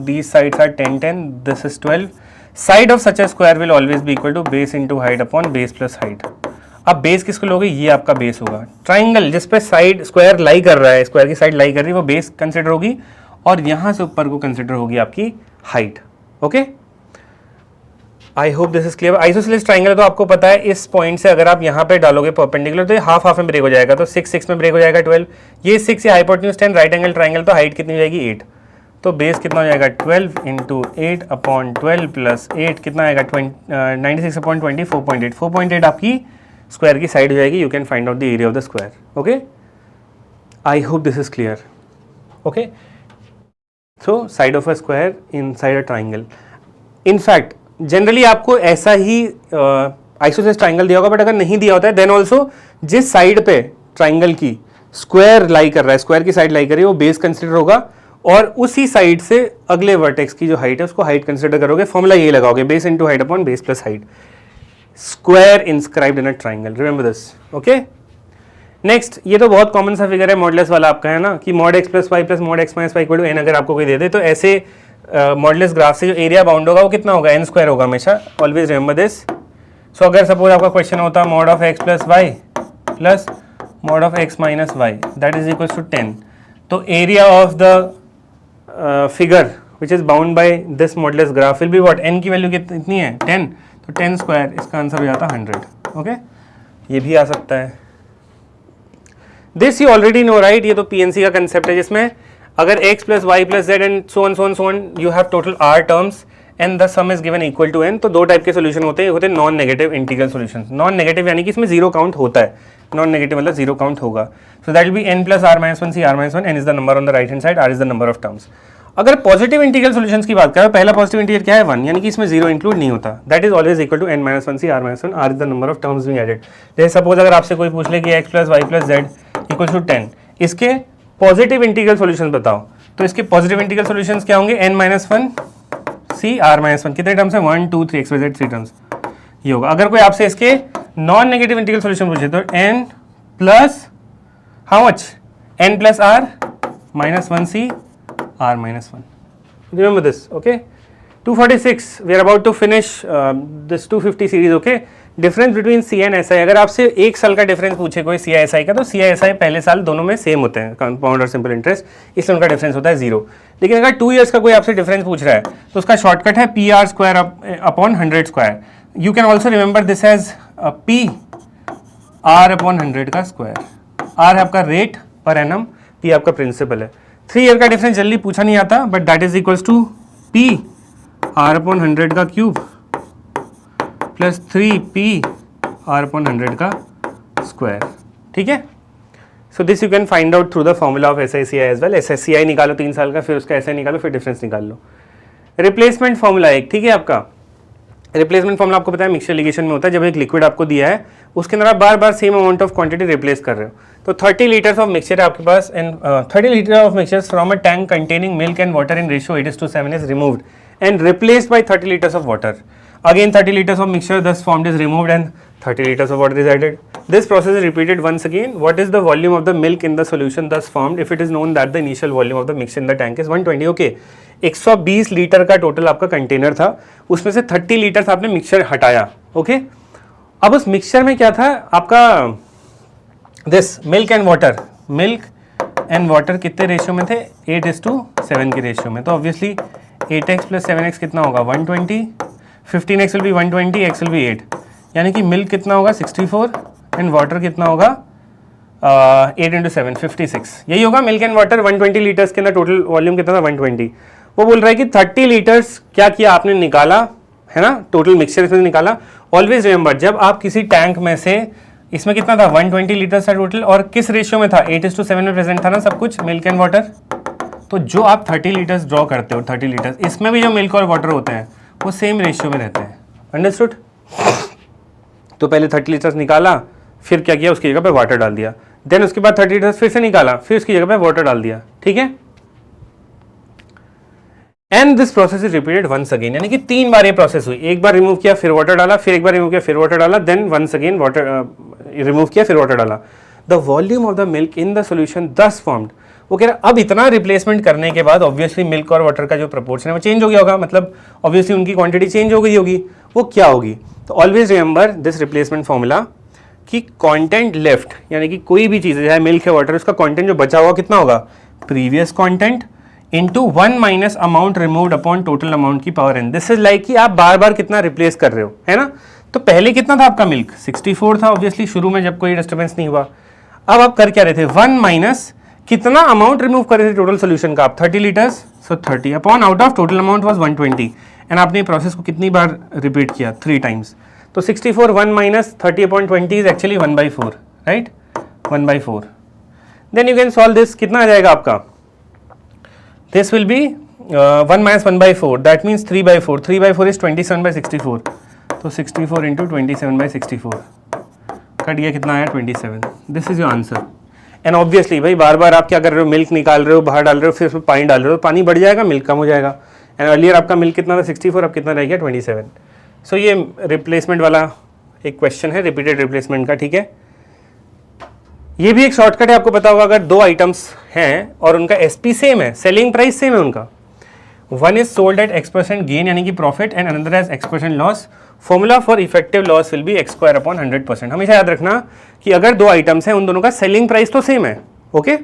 these sides are 10, 10, this is 12. Side of such a square will always be equal to base into height upon base plus height. अब base किसको लोगे, ये आपका base होगा, triangle जिस पे side square लाई कर रहा है, स्क्वायर की साइड लाई कर रही है वो बेस कंसिडर होगी और यहाँ से ऊपर को कंसिडर होगी आपकी height. Okay, I hope this is clear. Isosceles triangle तो आपको पता है, इस पॉइंट से अगर आप यहाँ पे डालोगे परपेंडिकुलर तो ये हाफ हाफ में ब्रेक हो जाएगा, तो 6, 6 में ब्रेक हो जाएगा 12, ये 6 या हाइपोटेन्यूज 10, राइट एंगल ट्राइंगल, तो हाइट कितनी हो जाएगी 8, तो बेस कितना हो जाएगा 12 इंटू 8 अपॉन 12 प्लस 8 कितना आएगा 96 अपॉन 20, 4.8, 4.8 आपकी स्क्वायर की साइड हो जाएगी। You can find out the area of the square. Okay, I hope this is clear. Okay, so side of a square in side a triangle, in fact generally आपको ऐसा ही isosceles triangle दिया होगा, but अगर नहीं दिया होता है then also जिस साइड पे ट्राइंगल की स्क्वायर लाई कर रहा है, स्क्वायर की साइड लाई कर रही है वो बेस कंसिडर होगा और उसी साइड से अगले वर्टेक्स की जो हाइट है उसको हाइट कंसिडर करोगे, फॉर्मूला ये लगाओगे, base into height upon base plus height, square inscribed in a triangle, remember this. Okay, next, ये तो बहुत कॉमन सा फिगर है, मॉडुलस वाला आपका है ना, कि mod x plus y plus mod x minus y equal to n अगर आपको कोई दे दे तो ऐसे मॉडुलस ग्राफ से जो एरिया बाउंड होगा वो कितना होगा, n स्क्वायर होगा हमेशा, ऑलवेज रिमेंबर दिस। सो अगर सपोज आपका क्वेश्चन होता mod of x plus y plus mod of x minus y that is equal to 10, तो area of the figure which is bound by this modulus graph will be what, n की value कितनी है 10, तो 10 square, इसका answer हो जाता 100। Okay, ये भी आ सकता है। This you already know right, ये तो पीएनसी का कंसेप्ट है जिसमें अगर x plus y plus z and so on you have total r terms and the sum is given equal to n, तो दो टाइप के सोल्यूशन होते हैं non negative integral solution. Non negative यानी कि इसमें जीरो काउंट होता है, नॉन नेगेटिव मतलब जीरो काउंट होगा। So that will be n plus r minus one C r minus one, n is the number on the right hand side, r is the number of terms. अगर positive integral solutions की बात करें, पहला positive integral क्या है 1, यानी कि इसमें जीरो इंक्लूड नहीं होता, that is always equal to n minus one C r minus one, r is the number of terms being added. जैसे सपोज अगर आपसे कोई पूछ ले कि x plus y plus z equal to 10, इसके पॉजिटिव इंटीग्रल सॉल्यूशंस बताओ, तो इसके पॉजिटिव इंटीग्रल सॉल्यूशंस क्या होंगे, n minus one C r minus one, कितने टर्म्स है 1 2 3 x y z 3 टर्म्स ये होगा। अगर कोई आपसे इसके नॉन नेगेटिव इंटीग्रल सॉल्यूशन पूछे तो n plus how much, n plus r minus one C r minus one. Remember this, okay? 246. We are about to finish this 250 series, okay? Difference between CI and SI. अगर आपसे एक साल का difference पूछे कोई CI SI का, तो CI SI पहले साल दोनों में सेम होते हैं, कंपाउंड और सिंपल इंटरेस्ट, इसलिए उनका डिफरेंस होता है 0। लेकिन अगर 2 years का कोई आपसे डिफरेंस पूछ रहा है तो उसका शॉर्टकट है PR square upon 100 square. You can also remember this as P R upon 100 का स्क्वायर। R है आपका रेट पर एनम, P आपका प्रिंसिपल है। 3 year का डिफरेंस जल्दी पूछा नहीं आता, but that is equals to P R upon 100 का cube plus 3P R upon 100 का स्क्वायर, ठीक है। So this you can find out through the formula of SI as well. SSCI निकालो 3 साल का, फिर उसका SI निकालो, फिर डिफरेंस निकाल लो। रिप्लेसमेंट फॉर्मूला एक, ठीक है आपका। रिप्लेसमेंट फॉर्मूला आपको पता है मिक्सचर लिगेशन में होता है। जब एक लिक्विड आपको दिया है उसके अंदर आप बार बार same amount of quantity replace कर रहे हो, तो 30 लीटर्स ऑफ मिक्सचर है आपके पास, and 30 litre of mixture from a tank containing milk and water in ratio 8:7 is removed and replaced by 30 liters of water. Again 30 liters of mixture thus formed is removed and 30 liters of water is added. This process is repeated once again. What is the volume of the milk in the solution thus formed if it is known that the initial volume of the mixture in the tank is 120? Okay, 120 litre का total आपका container था, उसमें से 30 litres आपने mixture हटाया। Okay, अब उस mixture में क्या था आपका, this milk and water, milk and water कितने रेशियो में थे, 8:7 की रेशियो में। तो ऑब्वियसली 8x प्लस 7x कितना होगा 120, 15x will be 120, x will be 8, यानी कि मिल्क कितना होगा 64 एंड वाटर कितना होगा 8 × 7 56। यही होगा मिल्क एंड वाटर। 120 लीटर्स के अंदर टोटल वॉल्यूम कितना था 120। वो बोल रहा है कि 30 लीटर्स क्या किया आपने, निकाला है ना, टोटल मिक्सचर इसमें निकाला। ऑलवेज रिमेंबर, जब आप किसी टैंक में से, इसमें कितना था 120 लीटर्स था टोटल, और किस रेशियो में था 8:7 में प्रेजेंट था ना सब कुछ, मिल्क एंड वाटर। तो जो आप 30 लीटर्स ड्रॉ करते हो, 30 लीटर्स, इसमें भी जो मिल्क और वाटर होते हैं वो सेम रेशियो में रहते हैं। अंडरस्टूड? तो पहले 30 लीटर्स निकाला, फिर क्या किया, उसकी जगह पे वाटर डाल दिया, देन उसके बाद 30 लीटर्स फिर से निकाला, फिर उसकी जगह पे वाटर डाल दिया, ठीक है। And this process is repeated once again, यानी कि 3 बार ये प्रोसेस हुई। एक बार रिमूव किया फिर वाटर डाला, फिर एक बार रिमूव किया फिर वाटर डाला, then once again water remove किया फिर वाटर डाला। The volume of the milk in the solution thus formed. वो कह रहा है अब इतना रिप्लेसमेंट करने के बाद ऑब्वियसली मिल्क और वाटर का जो प्रपोर्शन है वो चेंज हो गया होगा, मतलब ऑब्वियसली उनकी क्वांटिटी चेंज हो गई होगी। वो क्या होगी, तो always remember this replacement formula कि कंटेंट लेफ्ट, यानी कि कोई भी चीज़ है चाहे मिल्क है वाटर, उसका कंटेंट जो बचा हुआ कितना होगा, previous content into 1 minus amount removed upon total amount की power n। This is like कि आप बार बार कितना रिप्लेस कर रहे हो, है ना। तो पहले कितना था आपका मिल्क 64 था ऑब्वियसली शुरू में जब कोई डिस्टर्बेंस नहीं हुआ। अब आप कर क्या रहे थे, 1 माइनस कितना अमाउंट रिमूव कर रहे थे टोटल सोल्यूशन का आप, 30 litres, so 30 upon out of total amount was 120, and आपने प्रोसेस को कितनी बार रिपीट किया, 3 टाइम्स। तो 64 1 minus 30 upon 20 is actually 1/4, right, 1/4। Then you can solve this, कितना आ जाएगा आपका, this will be 1 minus 1/4, that means 3/4, 3/4 is 27/64, तो 64 इंटू 27/64 कट गया, कितना आया 27। This is your answer. And obviously भाई बार बार आप क्या कर रहे हो, मिल्क निकाल रहे हो, बाहर डाल रहे हो, फिर उसमें पानी डाल रहे हो, पानी बढ़ जाएगा, मिल्क कम हो जाएगा। एंड अर्लियर आपका मिल्क कितना था 64, अब कितना रह गया 27। सो ये रिप्लेसमेंट वाला एक क्वेश्चन है, रिपीटेड रिप्लेसमेंट का, ठीक है। ये भी एक शॉर्टकट है, आपको पता होगा, अगर 2 आइटम्स हैं और उनका SP सेम है, सेलिंग प्राइस सेम है उनका, one is sold at X% gain यानी कि profit and another as X% loss, formula for effective loss will be x² upon 100%। हमेशा याद रखना कि अगर 2 आइटम्स हैं उन दोनों का सेलिंग प्राइस तो सेम है, ओके,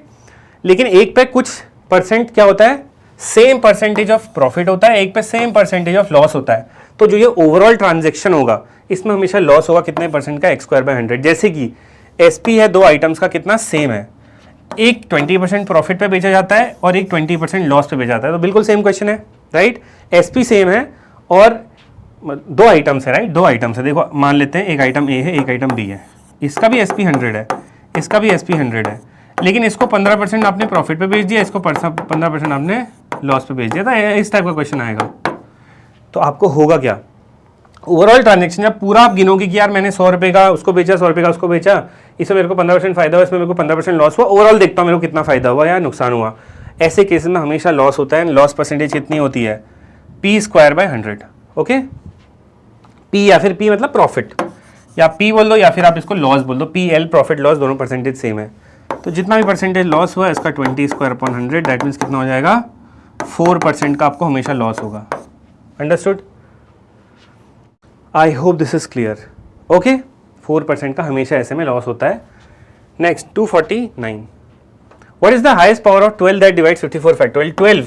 लेकिन एक पे कुछ परसेंट क्या होता है, सेम परसेंटेज ऑफ प्रॉफिट होता है, एक पे सेम परसेंटेज ऑफ लॉस होता है। तो जो ये ओवरऑल ट्रांजेक्शन होगा इसमें हमेशा लॉस होगा कितने परसेंट का, x² by 100। जैसे कि SP है 2 आइटम्स का कितना सेम है, एक 20% प्रॉफिट पे बेचा जाता है और एक 20% लॉस पे बेचा जाता है, तो बिल्कुल सेम क्वेश्चन है, राइट। एसपी सेम है और दो आइटम्स है, राइट, दो आइटम्स है। देखो मान लेते हैं एक आइटम ए है, एक आइटम बी है, इसका भी एसपी 100 है, इसका भी एसपी 100 है, लेकिन इसको 15% आपने प्रॉफिट पे बेच दिया, इसको 15% आपने लॉस पे बेच दिया, था इस टाइप का क्वेश्चन आएगा। तो आपको होगा क्या, ओवरऑल ट्रांजेक्शन जब पूरा आप गिनोगे कि यार मैंने 100 रुपये का उसको बेचा, 100 रुपये का उसको बेचा, इसमें मेरे को 15% फायदा हुआ, इसमें मेरे को 15% लॉस हुआ, ओवरऑल देखता हूँ मेरे को कितना फायदा हुआ या नुकसान हुआ। ऐसे केसेस में हमेशा लॉस होता है, लॉस परसेंटेज कितनी होती है, p²/100, ओके। p या फिर p मतलब प्रॉफिट, या p बोल दो या फिर आप इसको लॉस बोल दो, PL प्रॉफिट लॉस दोनों परसेंटेज सेम है। तो जितना भी परसेंटेज लॉस हुआ इसका 20²/100, दैट मीन्स कितना हो जाएगा, 4% का आपको हमेशा लॉस होगा। Understood? I hope this is clear, okay. 4% का हमेशा ऐसे में लॉस होता है। Next 249, what is the highest power of 12 that divides 54 factorial. 12,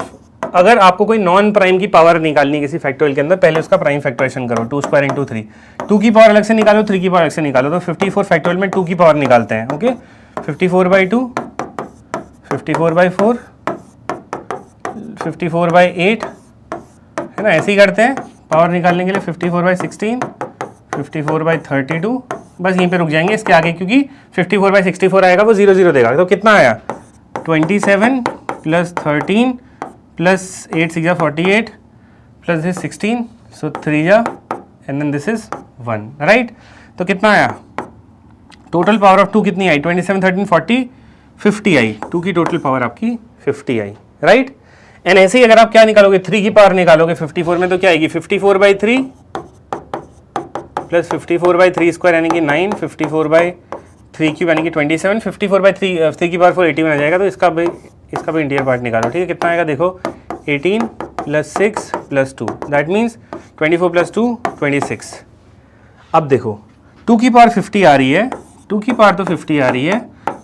अगर आपको कोई नॉन प्राइम की पावर निकालनी है किसी फैक्टोरियल के अंदर, पहले उसका प्राइम फैक्टराइजेशन करो, 2² × 3, 2 की पावर अलग से निकालो, 3 की पावर अलग से निकालो, तो 54 फैक्टोरियल में 2 की पावर निकालते हैं, ओके। 54/2, 54/4, 54/8, है ना, ऐसे ही करते हैं पावर निकालने के लिए। 54/16, 54/32, बस यहीं पे रुक जाएंगे इसके आगे, क्योंकि 54/64 आएगा वो 0 0 देगा। तो कितना आया, 27 + 13 + 8 6 48 + this 16, so 3 and then this is 1, right. तो कितना आया, टोटल पावर ऑफ 2 कितनी आई, 27 13 40 50 आई, 2 की टोटल पावर आपकी 50 आई, राइट। एंड ऐसे ही अगर आप क्या निकालोगे, 3 की पावर निकालोगे 54 में, तो क्या आएगी, 54/3 + 54/3² यानी कि 9, 54/3³ यानी कि 27, 54/3 3 की पावर 4 81 आ जाएगा। तो इसका भी इंटीरियर पार्ट निकालो, ठीक है। कितना आएगा देखो, 18 + 6 + 2, दैट मीन्स 24 + 2 26। अब देखो 2 की पावर 50 आ रही है, 2 की पावर तो 50 आ रही है,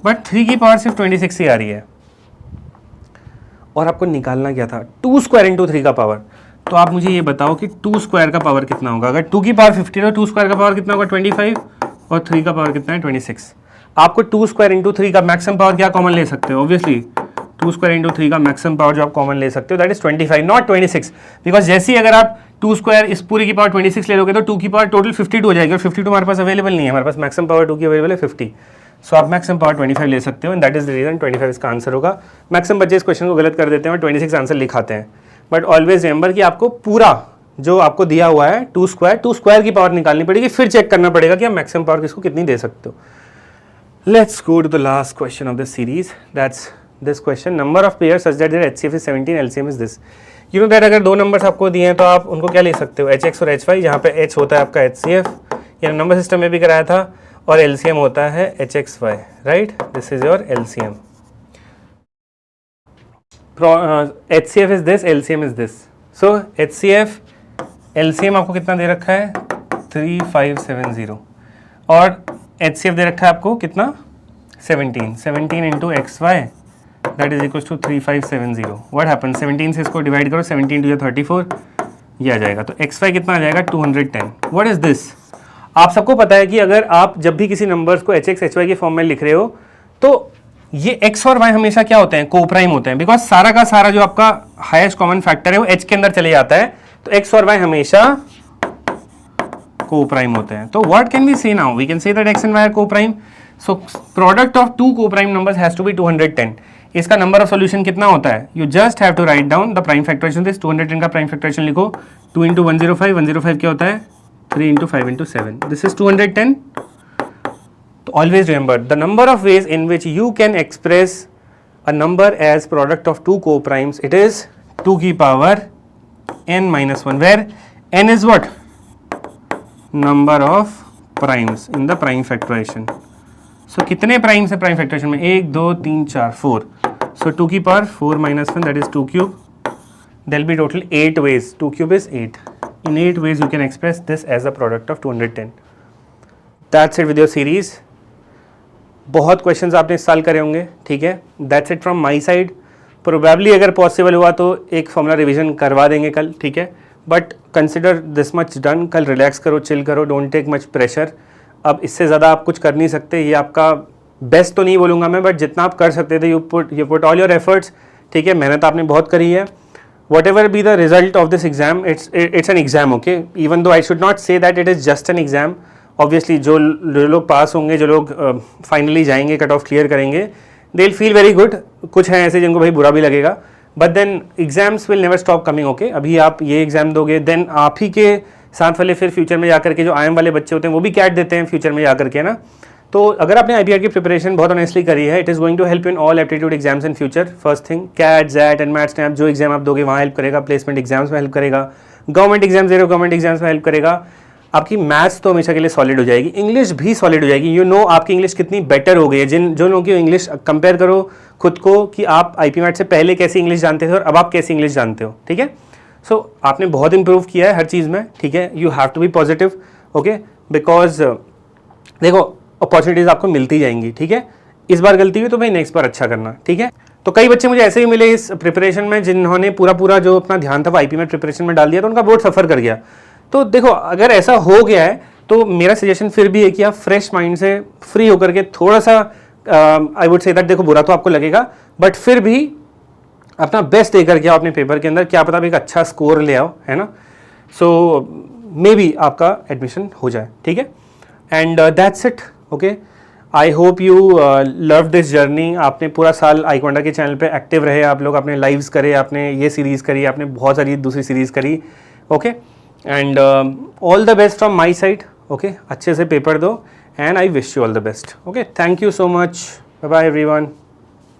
बट 3 की पावर सिर्फ 26 ही आ रही है। और आपको निकालना क्या था, 2² × 3 का पावर। तो आप मुझे ये बताओ कि 2² का पावर कितना होगा। अगर 2 की पावर 50 है तो 2² का पावर कितना होगा, 25, और 3 का पावर कितना है, 26। आपको 2² × 3 का मैक्सिमम पावर क्या कॉमन ले सकते हो, ऑब्वियसली 2² × 3 का मैक्सिमम पावर जो आप कॉमन ले सकते हो दैट इज 25, नॉट 26, बिकॉज जैसे ही अगर आप 2² इस पूरी की पावर 26 ले लोगे तो 2 की पावर टोटल 52 हो जाएगी, और 52 हमारे पास अवेलेबल नहीं है, हमारे पास मैक्सिमम पावर 2 की अवेलेबल है 50। सो आप मैक्सिमम पावर 25 ले सकते हो, and that is the reason 25 इसका आंसर होगा। मैक्सिमम बच्चे इस क्वेश्चन को गलत कर देते हैं और 26 आंसर लिखाते हैं, बट ऑलवेज रिमेंबर कि आपको पूरा जो आपको दिया हुआ है 2² की पावर निकालनी पड़ेगी, फिर चेक करना पड़ेगा कि आप मैक्सिमम पावर किसको कितनी दे सकते हो। Let's go to the last question of this series, that's this question, number of pairs such that their HCF is 17, LCM is this. You know that अगर दो नंबर्स आपको दिए हैं तो आप उनको क्या ले सकते हो, HX और HY, जहाँ पे H होता है आपका HCF, ये नंबर सिस्टम में भी कराया था, और LCM होता है HXY, right, this is your LCM। HCF is this, LCM is this. So HCF LCM आपको कितना दे रखा है, 3570, और HCF दे रखा है आपको कितना, 17 × XY that is equal to 3570। What happen, 17 से इसको डिवाइड करो, 17 × 34 ये आ जाएगा, तो XY कितना आ जाएगा, 210। व्हाट इज दिस, आप सबको पता है कि अगर आप जब भी किसी नंबर्स को HX HY के फॉर्म में लिख रहे हो तो ये X और Y हमेशा क्या होते हैं, कोप्राइम होते हैं, बिकॉज सारा का सारा जो आपका हाईएस्ट कॉमन फैक्टर है वो H के अंदर चले जाता है, तो X और Y हमेशा कोप्राइम होते हैं। तो what can we say now, we can say that X एंड Y are coprime, so product of 2 coprime numbers has to be 210। इसका नंबर ऑफ सॉल्यूशन कितना होता है, you just have to write down the prime factorization this, 210 का prime factorisation लिखो, 2 × 105, 105 क्या होता है, 3 × 5 × 7, this is 210. Always remember the number of ways in which you can express a number as product of two co-primes, it is 2 की power n minus 1, where n is what, number of primes in the prime factorization. So कितने primes है prime factorization में, 1 2 3 4 4, so 2 की power 4 minus 1 that is 2 cube, there will be total 8 ways, 2 cube is 8. In 8 ways you can express this as a product of 210. That's it with your series. बहुत questions आपने इस साल करे होंगे, ठीक है। That's it from my side. Probably अगर possible हुआ तो एक फॉर्मूला रिवीजन करवा देंगे कल, ठीक है, but consider this much done. कल रिलैक्स करो, चिल करो, डोंट टेक मच प्रेशर। अब इससे ज़्यादा आप कुछ कर नहीं सकते, ये आपका बेस्ट तो नहीं बोलूँगा मैं, बट जितना आप कर सकते थे, you put all your efforts, ठीक है, मेहनत आपने बहुत करी है. What ever be the result of this exam, it's an exam, okay. Even though I should not say that it is just an exam. Obviously जो लोग पास होंगे, जो लोग फाइनली जाएंगे, कट ऑफ क्लियर करेंगे, they will feel very good. कुछ हैं ऐसे जिनको भाई बुरा भी लगेगा, but then exams will never stop coming, okay. अभी आप ये एग्जाम दोगे, देन आप ही के साथ वाले फिर फ्यूचर में जाकर के जो आईएम वाले बच्चे होते हैं वो भी कैट देते हैं फ्यूचर में जाकर के ना. तो अगर आपने आईपीआर की प्रिपरेशन बहुत ऑनेस्टली करी है, it is going to help in all aptitude exams in future. First thing, CAT, XAT and MAT SNAP, जो एग्जाम आप दोगे वहाँ हेल्प करेगा, प्लेसमेंट एग्जाम्स में हेल्प करेगा, गवर्नमेंट एग्जाम्स दे रहे हो गवर्नमेंट एग्जाम्स में हेल्प करेगा. आपकी मैथ्स तो हमेशा के लिए सॉलिड हो जाएगी, इंग्लिश भी सॉलिड हो जाएगी. यू नो आपकी इंग्लिश कितनी बेटर हो गई है. जो लोगों की इंग्लिश, कंपेयर करो खुद को कि आप आईपी मैट से पहले कैसी इंग्लिश जानते थे और अब आप कैसी इंग्लिश जानते हो, ठीक है. सो आपने बहुत इंप्रूव किया है हर चीज़ में, ठीक है. You have to be positive, okay, because देखो अपॉर्चुनिटीज़ आपको मिलती जाएंगी, ठीक है. इस बार गलती हुई तो भाई नेक्स्ट बार अच्छा करना, ठीक है. तो कई बच्चे मुझे ऐसे ही मिले इस प्रिपरेशन में जिन्होंने पूरा जो अपना ध्यान था वो आईपी मैट प्रिपरेशन में डाल दिया, तो उनका बोर्ड सफ़र कर गया. तो देखो अगर ऐसा हो गया है तो मेरा सजेशन फिर भी है कि आप फ्रेश माइंड से फ्री होकर के थोड़ा सा, आई वुड से दैट, देखो बुरा तो आपको लगेगा, बट फिर भी अपना बेस्ट दे करके आओ अपने पेपर के अंदर, क्या पता आप एक अच्छा स्कोर ले आओ, है ना. सो मे बी आपका एडमिशन हो जाए, ठीक है. And that's it, okay. I hope you love this journey. आपने पूरा साल आईक्वांटा के चैनल पे एक्टिव रहे आप लोग, आपने लाइव्स करे, आपने ये सीरीज़ करी, आपने बहुत सारी दूसरी सीरीज़ करी, okay. And all the best from my side, okay. अच्छे से पेपर दो and I wish you all the best, okay. Thank you so much. Bye bye everyone.